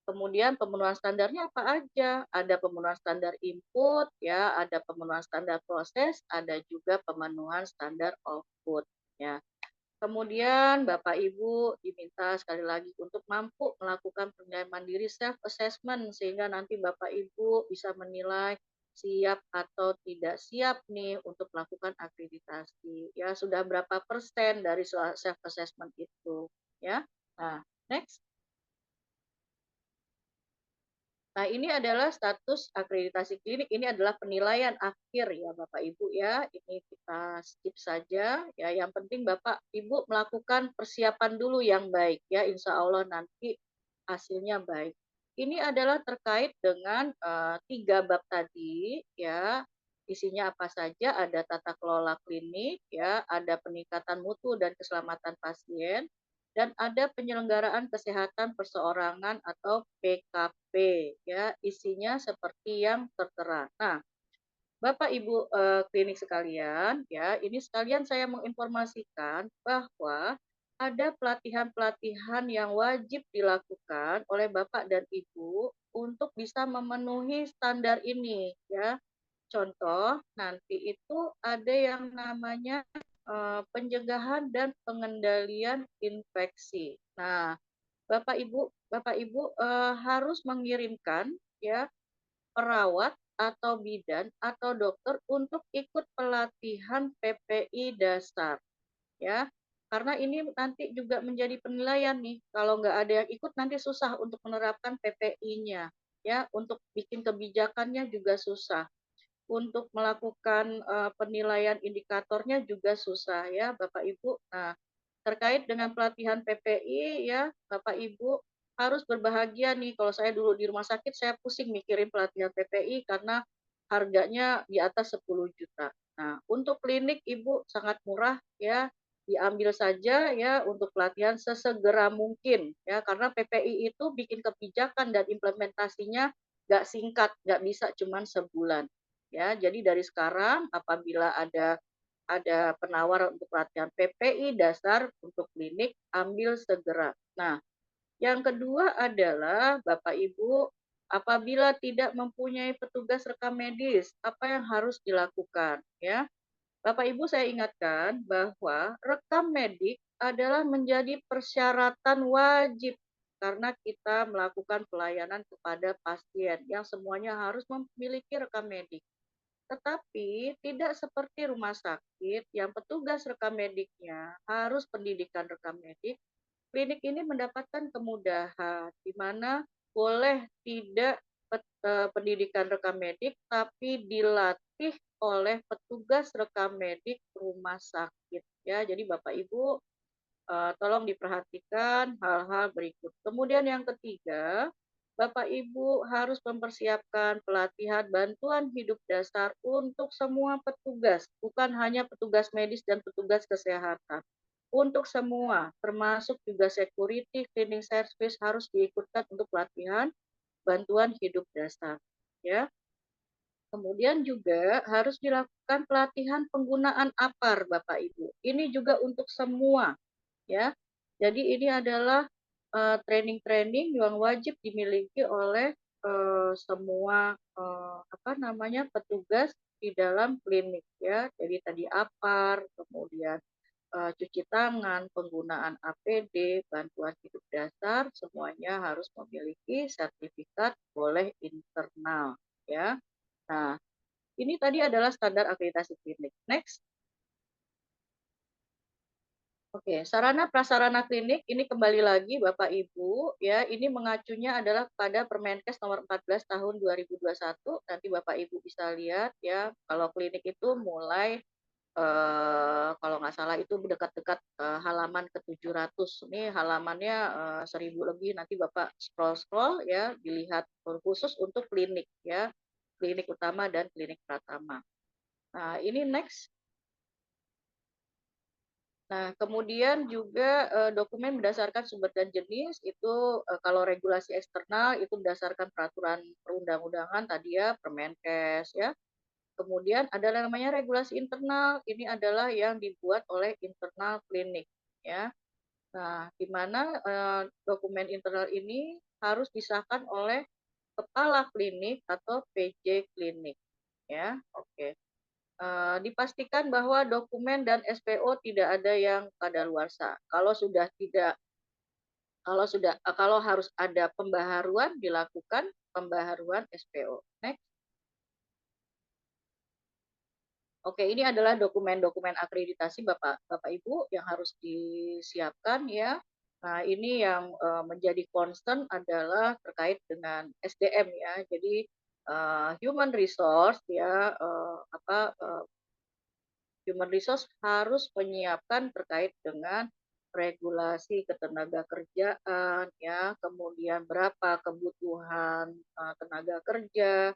Kemudian pemenuhan standarnya apa aja? Ada pemenuhan standar input ya, ada pemenuhan standar proses, ada juga pemenuhan standar output ya. Kemudian Bapak Ibu diminta sekali lagi untuk mampu melakukan penilaian mandiri self assessment sehingga nanti Bapak Ibu bisa menilai siap atau tidak siap nih untuk melakukan akreditasi. Ya, sudah berapa persen dari self assessment itu, ya. Nah, next. Nah, ini adalah status akreditasi klinik. Ini adalah penilaian akhir ya Bapak Ibu ya. Ini kita skip saja ya. Yang penting Bapak Ibu melakukan persiapan dulu yang baik ya. Insya Allah nanti hasilnya baik. Ini adalah terkait dengan 3 bab tadi ya. Isinya apa saja? Ada tata kelola klinik ya, ada peningkatan mutu dan keselamatan pasien, dan ada penyelenggaraan kesehatan perseorangan atau PKP ya, isinya seperti yang tertera. Nah, Bapak Ibu klinik sekalian ya, ini sekalian saya menginformasikan bahwa ada pelatihan-pelatihan yang wajib dilakukan oleh Bapak dan Ibu untuk bisa memenuhi standar ini ya. Contoh, nanti itu ada yang namanya pencegahan dan pengendalian infeksi. Nah, Bapak Ibu harus mengirimkan ya perawat atau bidan atau dokter untuk ikut pelatihan PPI dasar ya. Karena ini nanti juga menjadi penilaian nih. Kalau nggak ada yang ikut nanti susah untuk menerapkan PPI-nya ya, untuk bikin kebijakannya juga susah. untuk melakukan penilaian indikatornya juga susah ya Bapak Ibu. Nah, terkait dengan pelatihan PPI ya Bapak Ibu harus berbahagia nih. Kalau saya dulu di rumah sakit saya pusing mikirin pelatihan PPI karena harganya di atas 10 juta. Nah, untuk klinik Ibu sangat murah ya, diambil saja ya untuk pelatihan sesegera mungkin ya karena PPI itu bikin kebijakan dan implementasinya nggak singkat, nggak bisa cuma sebulan. Ya, jadi dari sekarang apabila ada penawaran untuk pelatihan PPI dasar untuk klinik, ambil segera. Nah, yang kedua adalah Bapak Ibu, apabila tidak mempunyai petugas rekam medis, apa yang harus dilakukan? Ya, Bapak Ibu saya ingatkan bahwa rekam medik adalah menjadi persyaratan wajib karena kita melakukan pelayanan kepada pasien yang semuanya harus memiliki rekam medik. Tetapi tidak seperti rumah sakit yang petugas rekam mediknya harus pendidikan rekam medik, klinik ini mendapatkan kemudahan di mana boleh tidak pendidikan rekam medik tapi dilatih oleh petugas rekam medik rumah sakit ya. Jadi Bapak Ibu tolong diperhatikan hal-hal berikut. Kemudian yang ketiga, Bapak Ibu harus mempersiapkan pelatihan bantuan hidup dasar untuk semua petugas, bukan hanya petugas medis dan petugas kesehatan. Untuk semua, termasuk juga security, cleaning service harus diikutkan untuk pelatihan bantuan hidup dasar. Ya. Kemudian juga harus dilakukan pelatihan penggunaan APAR, Bapak Ibu. Ini juga untuk semua ya. Jadi ini adalah training-training yang wajib dimiliki oleh semua petugas di dalam klinik ya. Jadi tadi APAR, kemudian cuci tangan, penggunaan APD, bantuan hidup dasar, semuanya harus memiliki sertifikat boleh internal ya. Nah, ini tadi adalah standar akreditasi klinik. Next. Oke, sarana prasarana klinik ini kembali lagi Bapak Ibu ya, ini mengacunya adalah pada Permenkes nomor 14 tahun 2021. Nanti Bapak Ibu bisa lihat ya, kalau klinik itu mulai kalau nggak salah itu dekat-dekat halaman ke 700. Ini halamannya 1000 lebih, nanti Bapak scroll-scroll ya, dilihat khusus untuk klinik ya, klinik utama dan klinik pratama. Nah, ini next. Nah, kemudian juga dokumen berdasarkan sumber dan jenis itu kalau regulasi eksternal itu berdasarkan peraturan perundang-undangan tadi ya, Permenkes ya. Kemudian ada namanya regulasi internal, ini adalah yang dibuat oleh internal klinik ya. Nah, di mana dokumen internal ini harus disahkan oleh kepala klinik atau PJ klinik ya. Oke. Dipastikan bahwa dokumen dan SPO tidak ada yang kadaluarsa. Kalau harus ada pembaharuan dilakukan pembaharuan SPO. Next. Oke, ini adalah dokumen-dokumen akreditasi Bapak Ibu yang harus disiapkan ya. Nah, ini yang menjadi concern adalah terkait dengan SDM ya. Jadi human resource ya human resource harus menyiapkan terkait dengan regulasi ketenaga kerjaan ya, kemudian berapa kebutuhan tenaga kerja,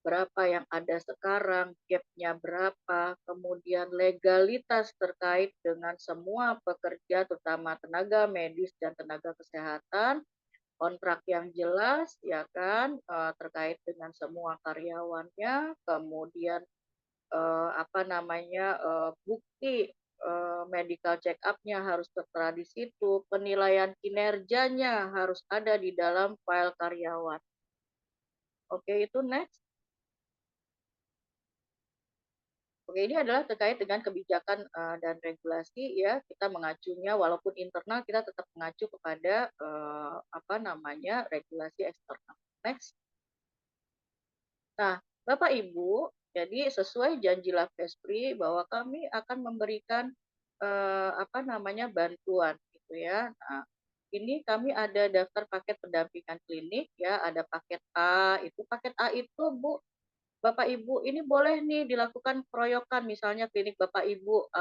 berapa yang ada sekarang, gap-nya berapa, kemudian legalitas terkait dengan semua pekerja terutama tenaga medis dan tenaga kesehatan, kontrak yang jelas ya kan terkait dengan semua karyawannya, kemudian bukti medical check up-nya harus tertera di situ, penilaian kinerjanya harus ada di dalam file karyawan. Oke, itu next. Oke, ini adalah terkait dengan kebijakan dan regulasi ya, kita mengacunya walaupun internal kita tetap mengacu kepada regulasi eksternal. Next. Nah, Bapak Ibu, jadi sesuai janji Lavespri bahwa kami akan memberikan bantuan gitu ya. Nah, ini kami ada daftar paket pendampingan klinik ya, ada paket A. Itu paket A itu Bu Bapak Ibu ini boleh nih dilakukan keroyokan, misalnya klinik Bapak Ibu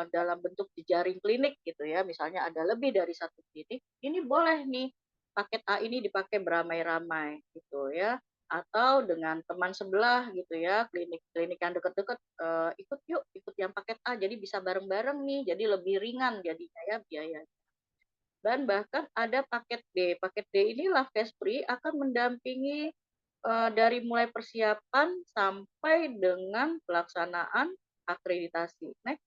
dalam bentuk jejaring klinik gitu ya, misalnya ada lebih dari satu klinik, ini boleh nih paket A ini dipakai beramai-ramai gitu ya, atau dengan teman sebelah gitu ya, klinik-klinik yang dekat-dekat ikut yuk, ikut yang paket A, jadi bisa bareng-bareng nih, jadi lebih ringan jadinya ya biaya. Dan bahkan ada paket D. Paket D ini Lavkespri akan mendampingi dari mulai persiapan sampai dengan pelaksanaan akreditasi. Next.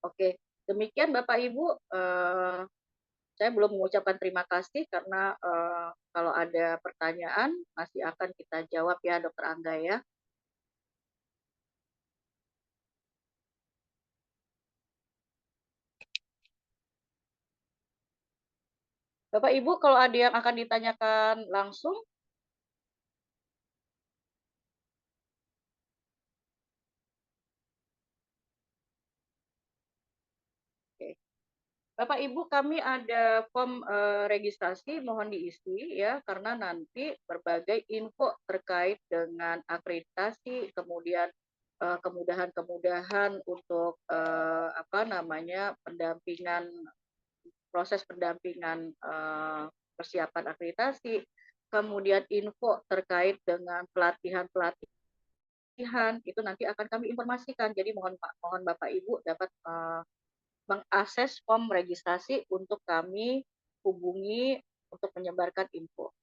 Oke, demikian Bapak Ibu. Saya belum mengucapkan terima kasih karena kalau ada pertanyaan masih akan kita jawab ya, Dokter Angga ya. Bapak Ibu, kalau ada yang akan ditanyakan langsung, oke. Bapak Ibu, kami ada form registrasi, mohon diisi ya, karena nanti berbagai info terkait dengan akreditasi, kemudian kemudahan-kemudahan untuk apa namanya pendampingan, proses pendampingan persiapan akreditasi, kemudian info terkait dengan pelatihan-pelatihan itu nanti akan kami informasikan. Jadi mohon Bapak Ibu dapat mengakses form registrasi untuk kami hubungi untuk menyebarkan info.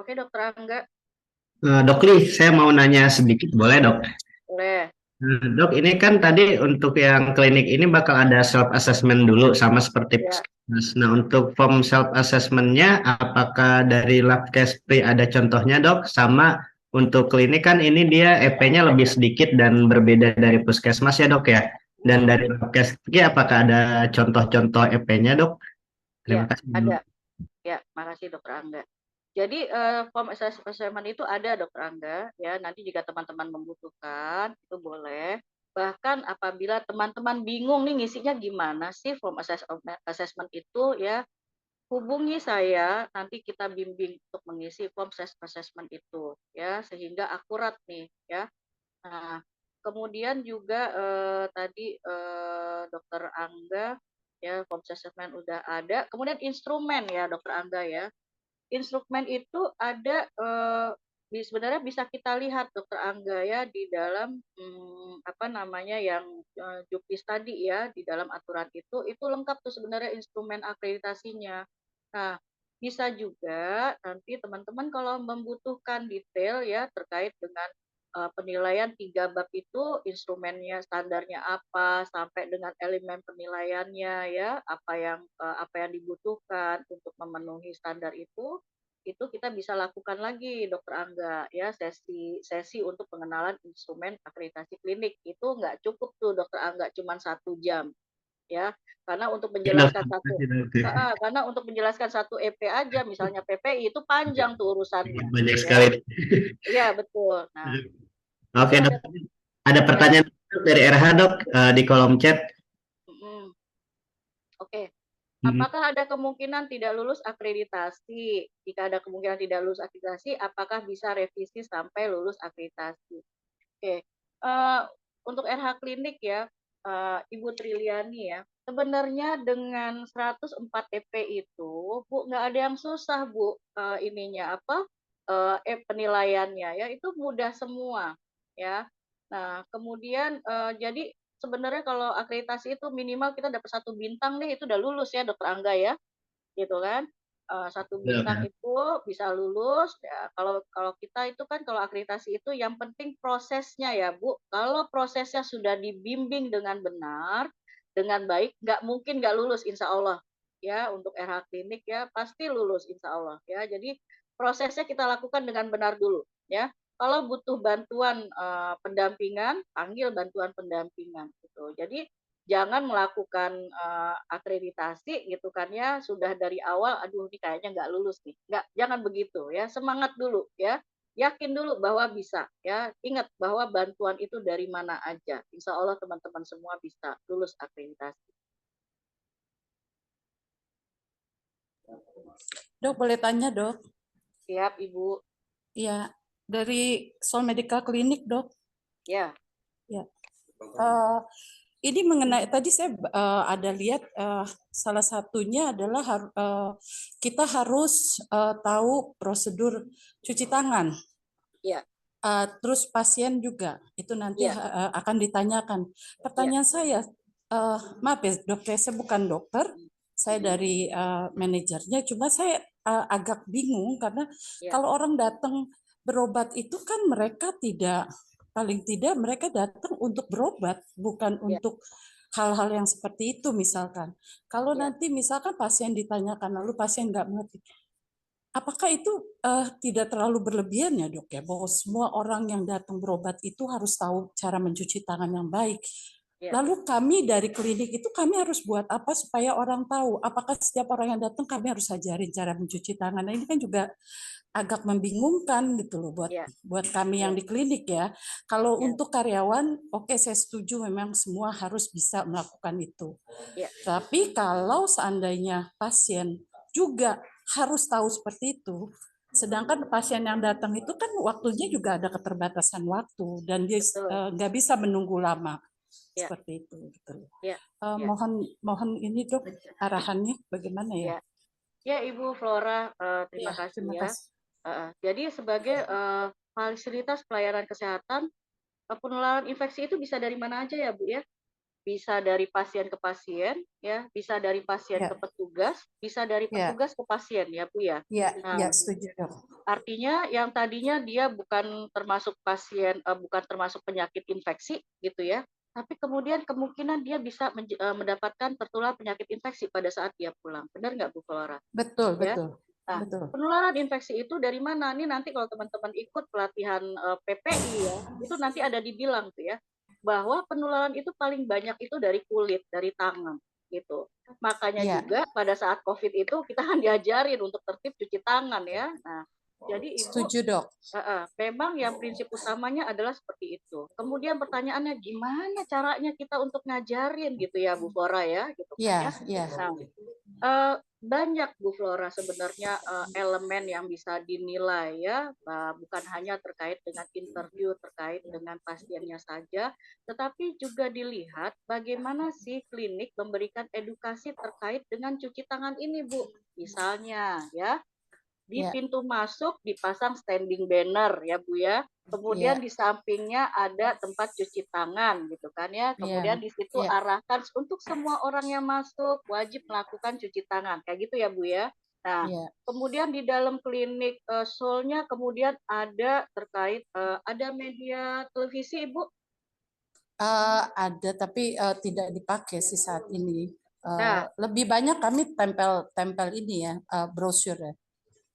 Oke, Dokter Angga, Dok Li, saya mau nanya sedikit, boleh dok? boleh. Dok, ini kan tadi untuk yang klinik ini bakal ada self assessment dulu sama seperti Ya, puskesmas. Nah, untuk form self assessmentnya, apakah dari Labkespri ada contohnya dok? Sama untuk klinik kan ini dia EP-nya lebih sedikit dan berbeda dari puskesmas ya dok ya. Dan dari Labkespri apakah ada contoh-contoh EP-nya dok? ya, Terima kasih. ada. Ya, makasih Dokter Angga. Jadi form assessment itu ada Dokter Angga ya. Nanti jika teman-teman membutuhkan itu boleh. Bahkan apabila teman-teman bingung nih ngisinya gimana sih form assessment itu ya, hubungi saya, nanti kita bimbing untuk mengisi form assessment itu ya, sehingga akurat nih ya. Nah, kemudian juga tadi Dokter Angga ya, form assessment udah ada. Kemudian instrumen ya Dokter Angga ya. Instrumen itu ada sebenarnya bisa kita lihat Dokter Angga ya di dalam apa namanya yang Jupis tadi ya, di dalam aturan itu lengkap tuh sebenarnya instrumen akreditasinya. Nah, bisa juga nanti teman-teman kalau membutuhkan detail ya terkait dengan penilaian 3 bab itu instrumennya standarnya apa sampai dengan elemen penilaiannya ya apa yang dibutuhkan untuk memenuhi standar itu kita bisa lakukan lagi Dokter Angga ya sesi untuk pengenalan instrumen akreditasi klinik itu nggak cukup tuh Dokter Angga cuma 1 jam ya karena untuk menjelaskan satu karena untuk menjelaskan satu EP aja misalnya PPI itu panjang tuh urusannya Banyak ya sekali. iya betul nah Oke mungkin dok, ada ada ya pertanyaan dari RH dok di kolom chat. oke. Mm-mm. Apakah ada kemungkinan tidak lulus akreditasi? Jika ada kemungkinan tidak lulus akreditasi, apakah bisa revisi sampai lulus akreditasi? Oke, untuk RH klinik ya, Ibu Triliani ya, sebenarnya dengan 104 EP itu, Bu, nggak ada yang susah, Bu, ininya apa, penilaiannya ya, itu mudah semua, ya. Nah, kemudian jadi sebenarnya kalau akreditasi itu minimal kita dapat 1 bintang deh, itu udah lulus ya, Dokter Angga ya gitu kan. 1 bintang itu bisa lulus ya. Kalau kalau kita itu kan kalau akreditasi itu yang penting prosesnya ya Bu. Kalau prosesnya sudah dibimbing dengan benar, dengan baik, nggak mungkin nggak lulus insya Allah ya untuk RH klinik ya pasti lulus insya Allah ya. Jadi prosesnya kita lakukan dengan benar dulu ya. Kalau butuh bantuan pendampingan, panggil bantuan pendampingan gitu. Jadi jangan melakukan akreditasi gitu kan ya sudah dari awal aduh ini kayaknya nggak lulus nih nggak jangan begitu ya semangat dulu ya yakin dulu bahwa bisa ya ingat bahwa bantuan itu dari mana aja insya Allah teman-teman semua bisa lulus akreditasi Dok, boleh tanya, Dok? Siap, Ibu. Ya, dari Sol Medical Clinic, Dok. Ya. Ya. Ini mengenai tadi saya ada lihat salah satunya adalah kita harus tahu prosedur cuci tangan. Ya. Terus pasien juga itu nanti Ya. akan ditanyakan. Pertanyaan saya, maaf ya dok, saya bukan dokter, saya dari manajernya, cuma saya agak bingung karena kalau orang datang berobat itu kan mereka paling tidak mereka datang untuk berobat, bukan untuk hal-hal yang seperti itu misalkan. Kalau nanti misalkan pasien ditanyakan lalu pasien nggak mengerti, apakah itu tidak terlalu berlebihan ya dok ya, bahwa semua orang yang datang berobat itu harus tahu cara mencuci tangan yang baik. Lalu kami dari klinik itu kami harus buat apa supaya orang tahu? Apakah setiap orang yang datang kami harus ajarin cara mencuci tangan? Nah ini kan juga agak membingungkan gitu loh buat kami yang di klinik ya. Kalau untuk karyawan, oke, saya setuju memang semua harus bisa melakukan itu. Tapi kalau seandainya pasien juga harus tahu seperti itu, sedangkan pasien yang datang itu kan waktunya juga ada keterbatasan waktu dan dia nggak bisa menunggu lama. Seperti itu gitu. Mohon ini dok arahannya bagaimana ya? Ya Ibu Flora, terima kasih ya. Jadi sebagai fasilitas pelayanan kesehatan, penularan infeksi itu bisa dari mana aja ya Bu ya? Bisa dari pasien ke pasien, ya, bisa dari pasien ke petugas, bisa dari petugas ke pasien ya Bu ya. Iya, setuju dok. Artinya yang tadinya dia bukan termasuk pasien, bukan termasuk penyakit infeksi gitu ya, tapi kemudian kemungkinan dia bisa mendapatkan tertular penyakit infeksi pada saat dia pulang. Benar nggak Bu Flora? Betul, Ya? betul. Nah, betul. penularan infeksi itu dari mana? Ini nanti kalau teman-teman ikut pelatihan PPI ya, itu nanti ada dibilang tuh ya, bahwa penularan itu paling banyak itu dari kulit, dari tangan gitu. Makanya juga pada saat COVID itu kita kan diajarin untuk tertib cuci tangan ya. Nah, jadi Ibu, setuju dok. Memang yang prinsip utamanya adalah seperti itu. Kemudian pertanyaannya gimana caranya kita untuk ngajarin gitu ya Bu Flora ya, gitu kan ya. Nah, banyak Bu Flora sebenarnya elemen yang bisa dinilai ya, bukan hanya terkait dengan interview, terkait dengan pasiennya saja, tetapi juga dilihat bagaimana si klinik memberikan edukasi terkait dengan cuci tangan ini Bu. Misalnya ya, di pintu masuk dipasang standing banner ya Bu ya. Kemudian di sampingnya ada tempat cuci tangan gitu kan ya. Kemudian di situ arahkan untuk semua orang yang masuk wajib melakukan cuci tangan. Kayak gitu ya Bu ya. Nah, kemudian di dalam klinik Soul-nya kemudian ada terkait ada media televisi Ibu? Ada tapi tidak dipakai sih saat ini. Lebih banyak kami tempel ini ya, brosur ya.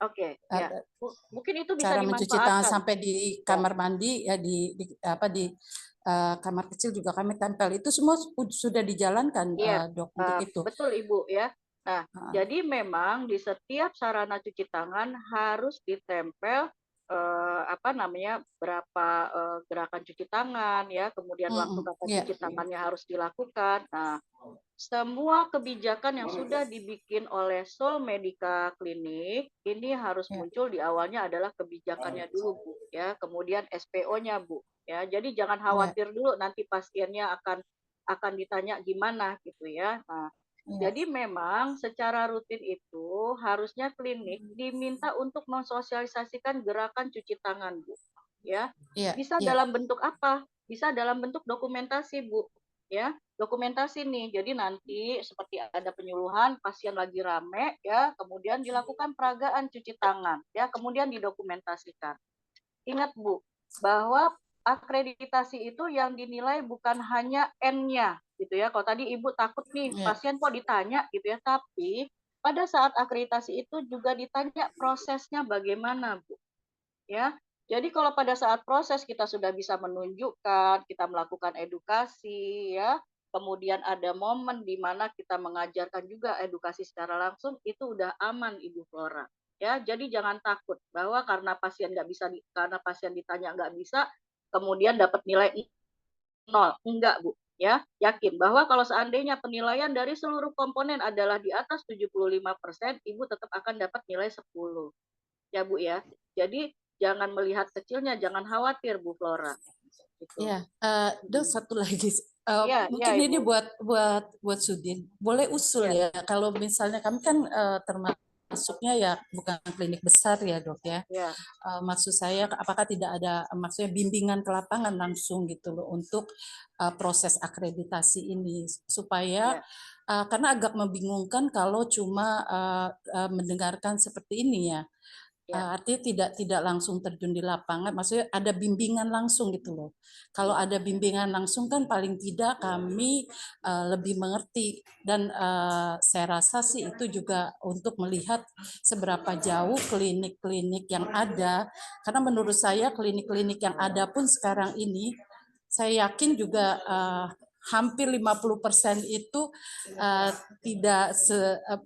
Oke, ya. Mungkin itu bisa cara mencuci tangan sampai di kamar mandi ya di kamar kecil juga kami tempel. Itu semua sudah dijalankan dok untuk itu. Betul Ibu ya. Nah, jadi memang di setiap sarana cuci tangan harus ditempel berapa gerakan cuci tangan ya, kemudian waktu kapan cuci tangannya harus dilakukan. Nah, semua kebijakan yang sudah dibikin oleh Soul Medical Clinic ini harus muncul di awalnya adalah kebijakannya dulu Bu ya, kemudian SPO-nya Bu ya. Jadi jangan khawatir dulu nanti pasiennya akan ditanya gimana gitu ya. Nah, jadi memang secara rutin itu harusnya klinik diminta untuk mensosialisasikan gerakan cuci tangan Bu ya. Bisa dalam bentuk apa? Bisa dalam bentuk dokumentasi Bu ya. Dokumentasi nih, jadi nanti seperti ada penyuluhan pasien lagi rame ya, kemudian dilakukan peragaan cuci tangan ya, kemudian didokumentasikan. Ingat Bu, bahwa akreditasi itu yang dinilai bukan hanya N-nya gitu ya. Kalau tadi Ibu takut nih pasien kok ditanya gitu ya, tapi pada saat akreditasi itu juga ditanya prosesnya bagaimana Bu ya. Jadi kalau pada saat proses kita sudah bisa menunjukkan, kita melakukan edukasi ya, kemudian ada momen di mana kita mengajarkan juga edukasi secara langsung, itu udah aman Ibu Flora. Ya, jadi jangan takut bahwa karena pasien nggak bisa, karena pasien ditanya nggak bisa, kemudian dapat nilai 0. Enggak Bu. ya, yakin bahwa kalau seandainya penilaian dari seluruh komponen adalah di atas 75%, Ibu tetap akan dapat nilai 10. Ya, Bu ya. Jadi jangan melihat kecilnya, jangan khawatir Bu Flora. Gitu. Ya, Dok, satu lagi. Iya, Mungkin iya, ini Ibu. buat Sudin. Boleh usul Iya, ya, kalau misalnya kami kan termasuknya ya bukan klinik besar ya, Dok ya. iya, Maksud saya apakah tidak ada maksudnya bimbingan ke lapangan langsung gitu loh untuk proses akreditasi ini supaya iya. karena agak membingungkan kalau cuma mendengarkan seperti ini ya. Ya, Artinya tidak langsung terjun di lapangan, maksudnya ada bimbingan langsung gitu loh. Kalau ada bimbingan langsung kan paling tidak kami lebih mengerti dan saya rasa sih itu juga untuk melihat seberapa jauh klinik-klinik yang ada, karena menurut saya klinik-klinik yang ada pun sekarang ini saya yakin juga hampir 50% itu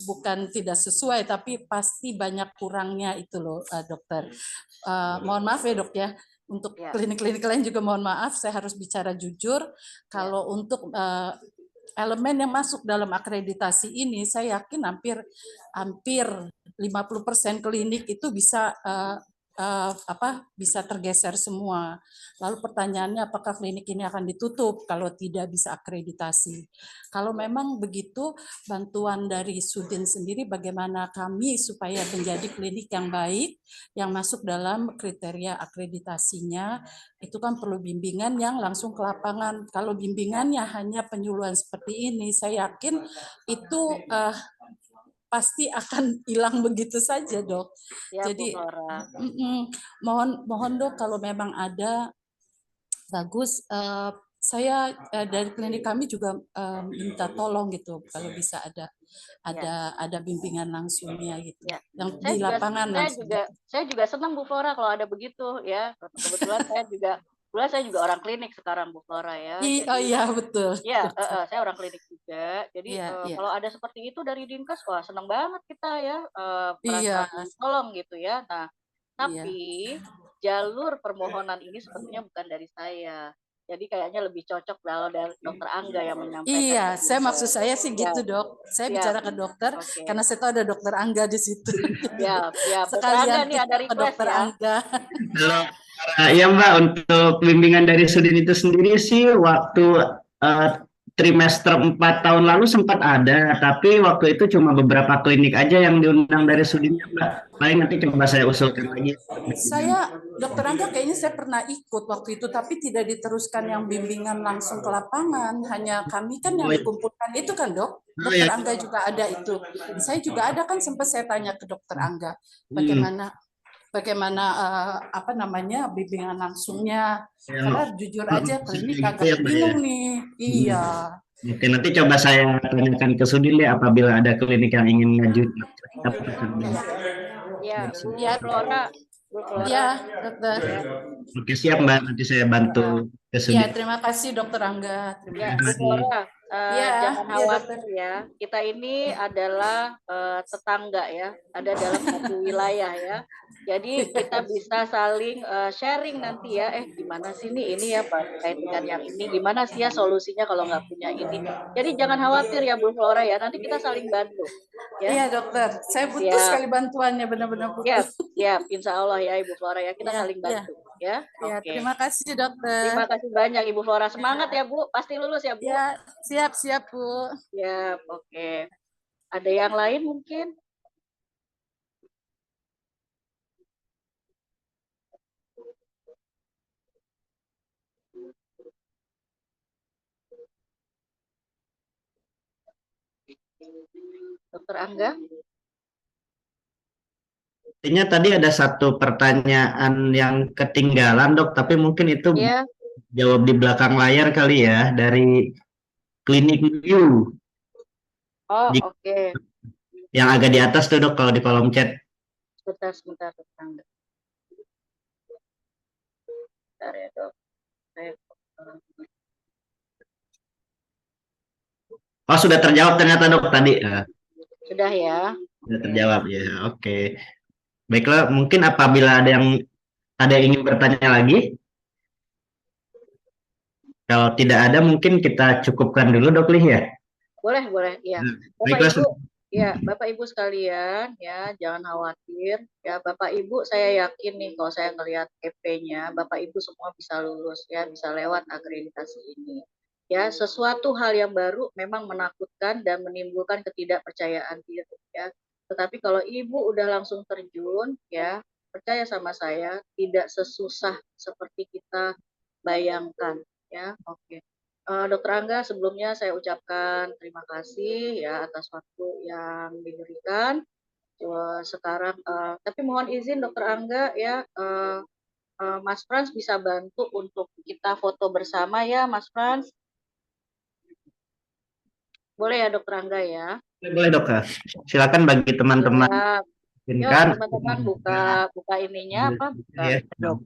bukan tidak sesuai, tapi pasti banyak kurangnya itu loh, dokter. Mohon maaf ya, Dok ya. Untuk ya, klinik-klinik lain juga mohon maaf, saya harus bicara jujur. Kalau untuk elemen yang masuk dalam akreditasi ini, saya yakin hampir 50% klinik itu bisa bisa tergeser semua. Lalu pertanyaannya apakah klinik ini akan ditutup kalau tidak bisa akreditasi. Kalau memang begitu, bantuan dari Sudin sendiri bagaimana kami supaya menjadi klinik yang baik, yang masuk dalam kriteria akreditasinya, itu kan perlu bimbingan yang langsung ke lapangan. Kalau bimbingannya hanya penyuluhan seperti ini, saya yakin itu pasti akan hilang begitu saja, Dok. ya, Bu Jadi Flora. mohon Dok, kalau memang ada bagus, saya dari klinik kami juga minta tolong gitu kalau bisa Ya, ada bimbingan langsungnya gitu, ya. yang di lapangan langsung. Saya juga senang Bu Flora kalau ada begitu ya. Kebetulan saya juga orang klinik sekarang Bu Flora ya. Oh Jadi iya betul. ya, Dokter. saya orang klinik juga. Jadi Iya iya kalau ada seperti itu dari Dinkes, wah senang banget kita ya, merasa iya ditolong gitu ya. Nah, iya. tapi jalur permohonan ini sepertinya bukan dari saya. Jadi kayaknya lebih cocok kalau dari Dokter Angga yang menyampaikan ke Iya, maksud Dinkes. saya sih Ya, gitu, Dok. Saya siap. bicara ke dokter Oke. karena saya tahu ada dokter Angga di situ. Jadi Siap, siap. Dokter Angga sekalian nih ada kita ke request dokter ya. Angga. Kalau ya Mbak, untuk bimbingan dari Sudin itu sendiri sih waktu eh, trimester 4 tahun lalu sempat ada, tapi waktu itu cuma beberapa klinik aja yang diundang dari Sudin, Mbak. Paling nanti coba saya usulkan lagi. Saya, dokter Angga kayaknya saya pernah ikut waktu itu, tapi tidak diteruskan yang bimbingan langsung ke lapangan. Hanya kami kan yang Oh, dikumpulkan itu kan, Dok. oh, Dokter ya. Angga juga ada itu. Saya juga ada kan, sempat saya tanya ke dokter Angga Hmm. bagaimana apa namanya bimbingan langsungnya. Yang Karena jujur aja klinik gitu agak ya, Mbak ya. bingung nih. Hmm. Iya. Oke, nanti coba saya tanyakan ke Sudin deh apabila ada klinik yang ingin ngajuin daftarkan Ya, dari Bu Sudin. Flora. Bu Iya, Flora. dokter. Ya. Oke, siap Mbak, nanti saya bantu ke Iya, Sudin. terima kasih dokter Angga. Terima Ya, Bu kasih. Flora, Iya, jangan iya dokter. khawatir ya. Kita ini adalah tetangga ya, ada dalam satu wilayah ya. Jadi kita bisa saling sharing nanti ya. Gimana sih nih ini ya Pak terkait dengan yang ini? Gimana sih ya solusinya kalau nggak punya ini? Jadi jangan khawatir ya Bu Flora ya. Nanti kita saling bantu ya. Iya dokter, saya butuh Siap, sekali bantuannya, benar-benar butuh. siap, siap. Insya Allah ya Ibu Flora ya. Kita Iya, saling iya, bantu ya. iya. Oke. Terima kasih dokter. Terima kasih banyak Ibu Flora. Semangat ya Bu. Pasti lulus ya Bu. Ya, siap siap Bu. Siap, oke. Ada yang lain mungkin? Dokter Angga? Artinya tadi ada satu pertanyaan yang ketinggalan dok, tapi mungkin itu Ya. jawab di belakang layar kali ya dari klinik View Oh, oke. yang agak di atas tuh dok kalau di kolom chat. Sebentar, Dokter Angga. Bentar ya, Dok. Oh sudah terjawab ternyata dok tadi. Sudah ya. Sudah terjawab ya. Oke. Baiklah, mungkin apabila ada yang ingin bertanya lagi. Kalau tidak ada mungkin kita cukupkan dulu Dok Lih ya. Boleh, ya. Baiklah. Bapak Ibu sekalian, ya, jangan khawatir. Ya, Bapak Ibu, saya yakin nih kalau saya ngelihat EP-nya, Bapak Ibu semua bisa lulus, ya, bisa lewat akreditasi ini. Ya, sesuatu hal yang baru memang menakutkan dan menimbulkan ketidakpercayaan diri, ya. Tetapi kalau Ibu udah langsung terjun, ya, percaya sama saya, tidak sesusah seperti kita bayangkan, ya. Oke. Dokter Angga, sebelumnya saya ucapkan terima kasih ya atas waktu yang diberikan. Sekarang, tapi mohon izin Dokter Angga ya, Mas Frans bisa bantu untuk kita foto bersama ya, Mas Frans. Boleh ya Dokter Angga ya? Boleh Dok. Silakan bagi teman-teman. Yuk teman-teman buka ininya apa? Buka Dok.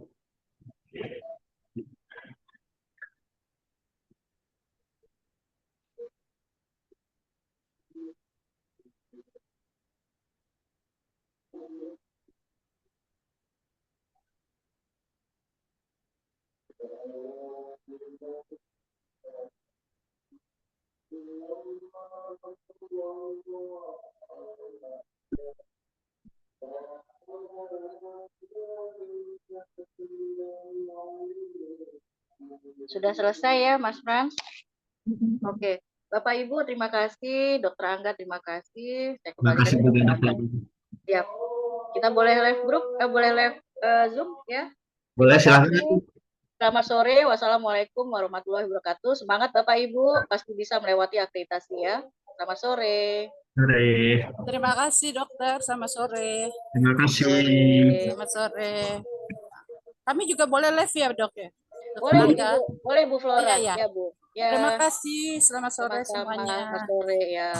Sudah selesai ya, Mas Frans? Oke. Bapak Ibu terima kasih, Dokter Angga terima kasih. Saya kembalikan ke Dokter Angga. Siap. Kita boleh live grup, boleh live Zoom ya? Boleh, silakan. Selamat sore. Wassalamualaikum warahmatullahi wabarakatuh. Semangat Bapak Ibu, pasti bisa melewati akreditasi ya. Selamat sore. Sore. Terima kasih dokter, selamat sore. Terima kasih. Selamat sore. Kami juga boleh live ya dok ya? Boleh Bu Flora. Ya. Ya Bu. Ya. Terima kasih, selamat sore Sama-sama. semuanya. Selamat sore ya.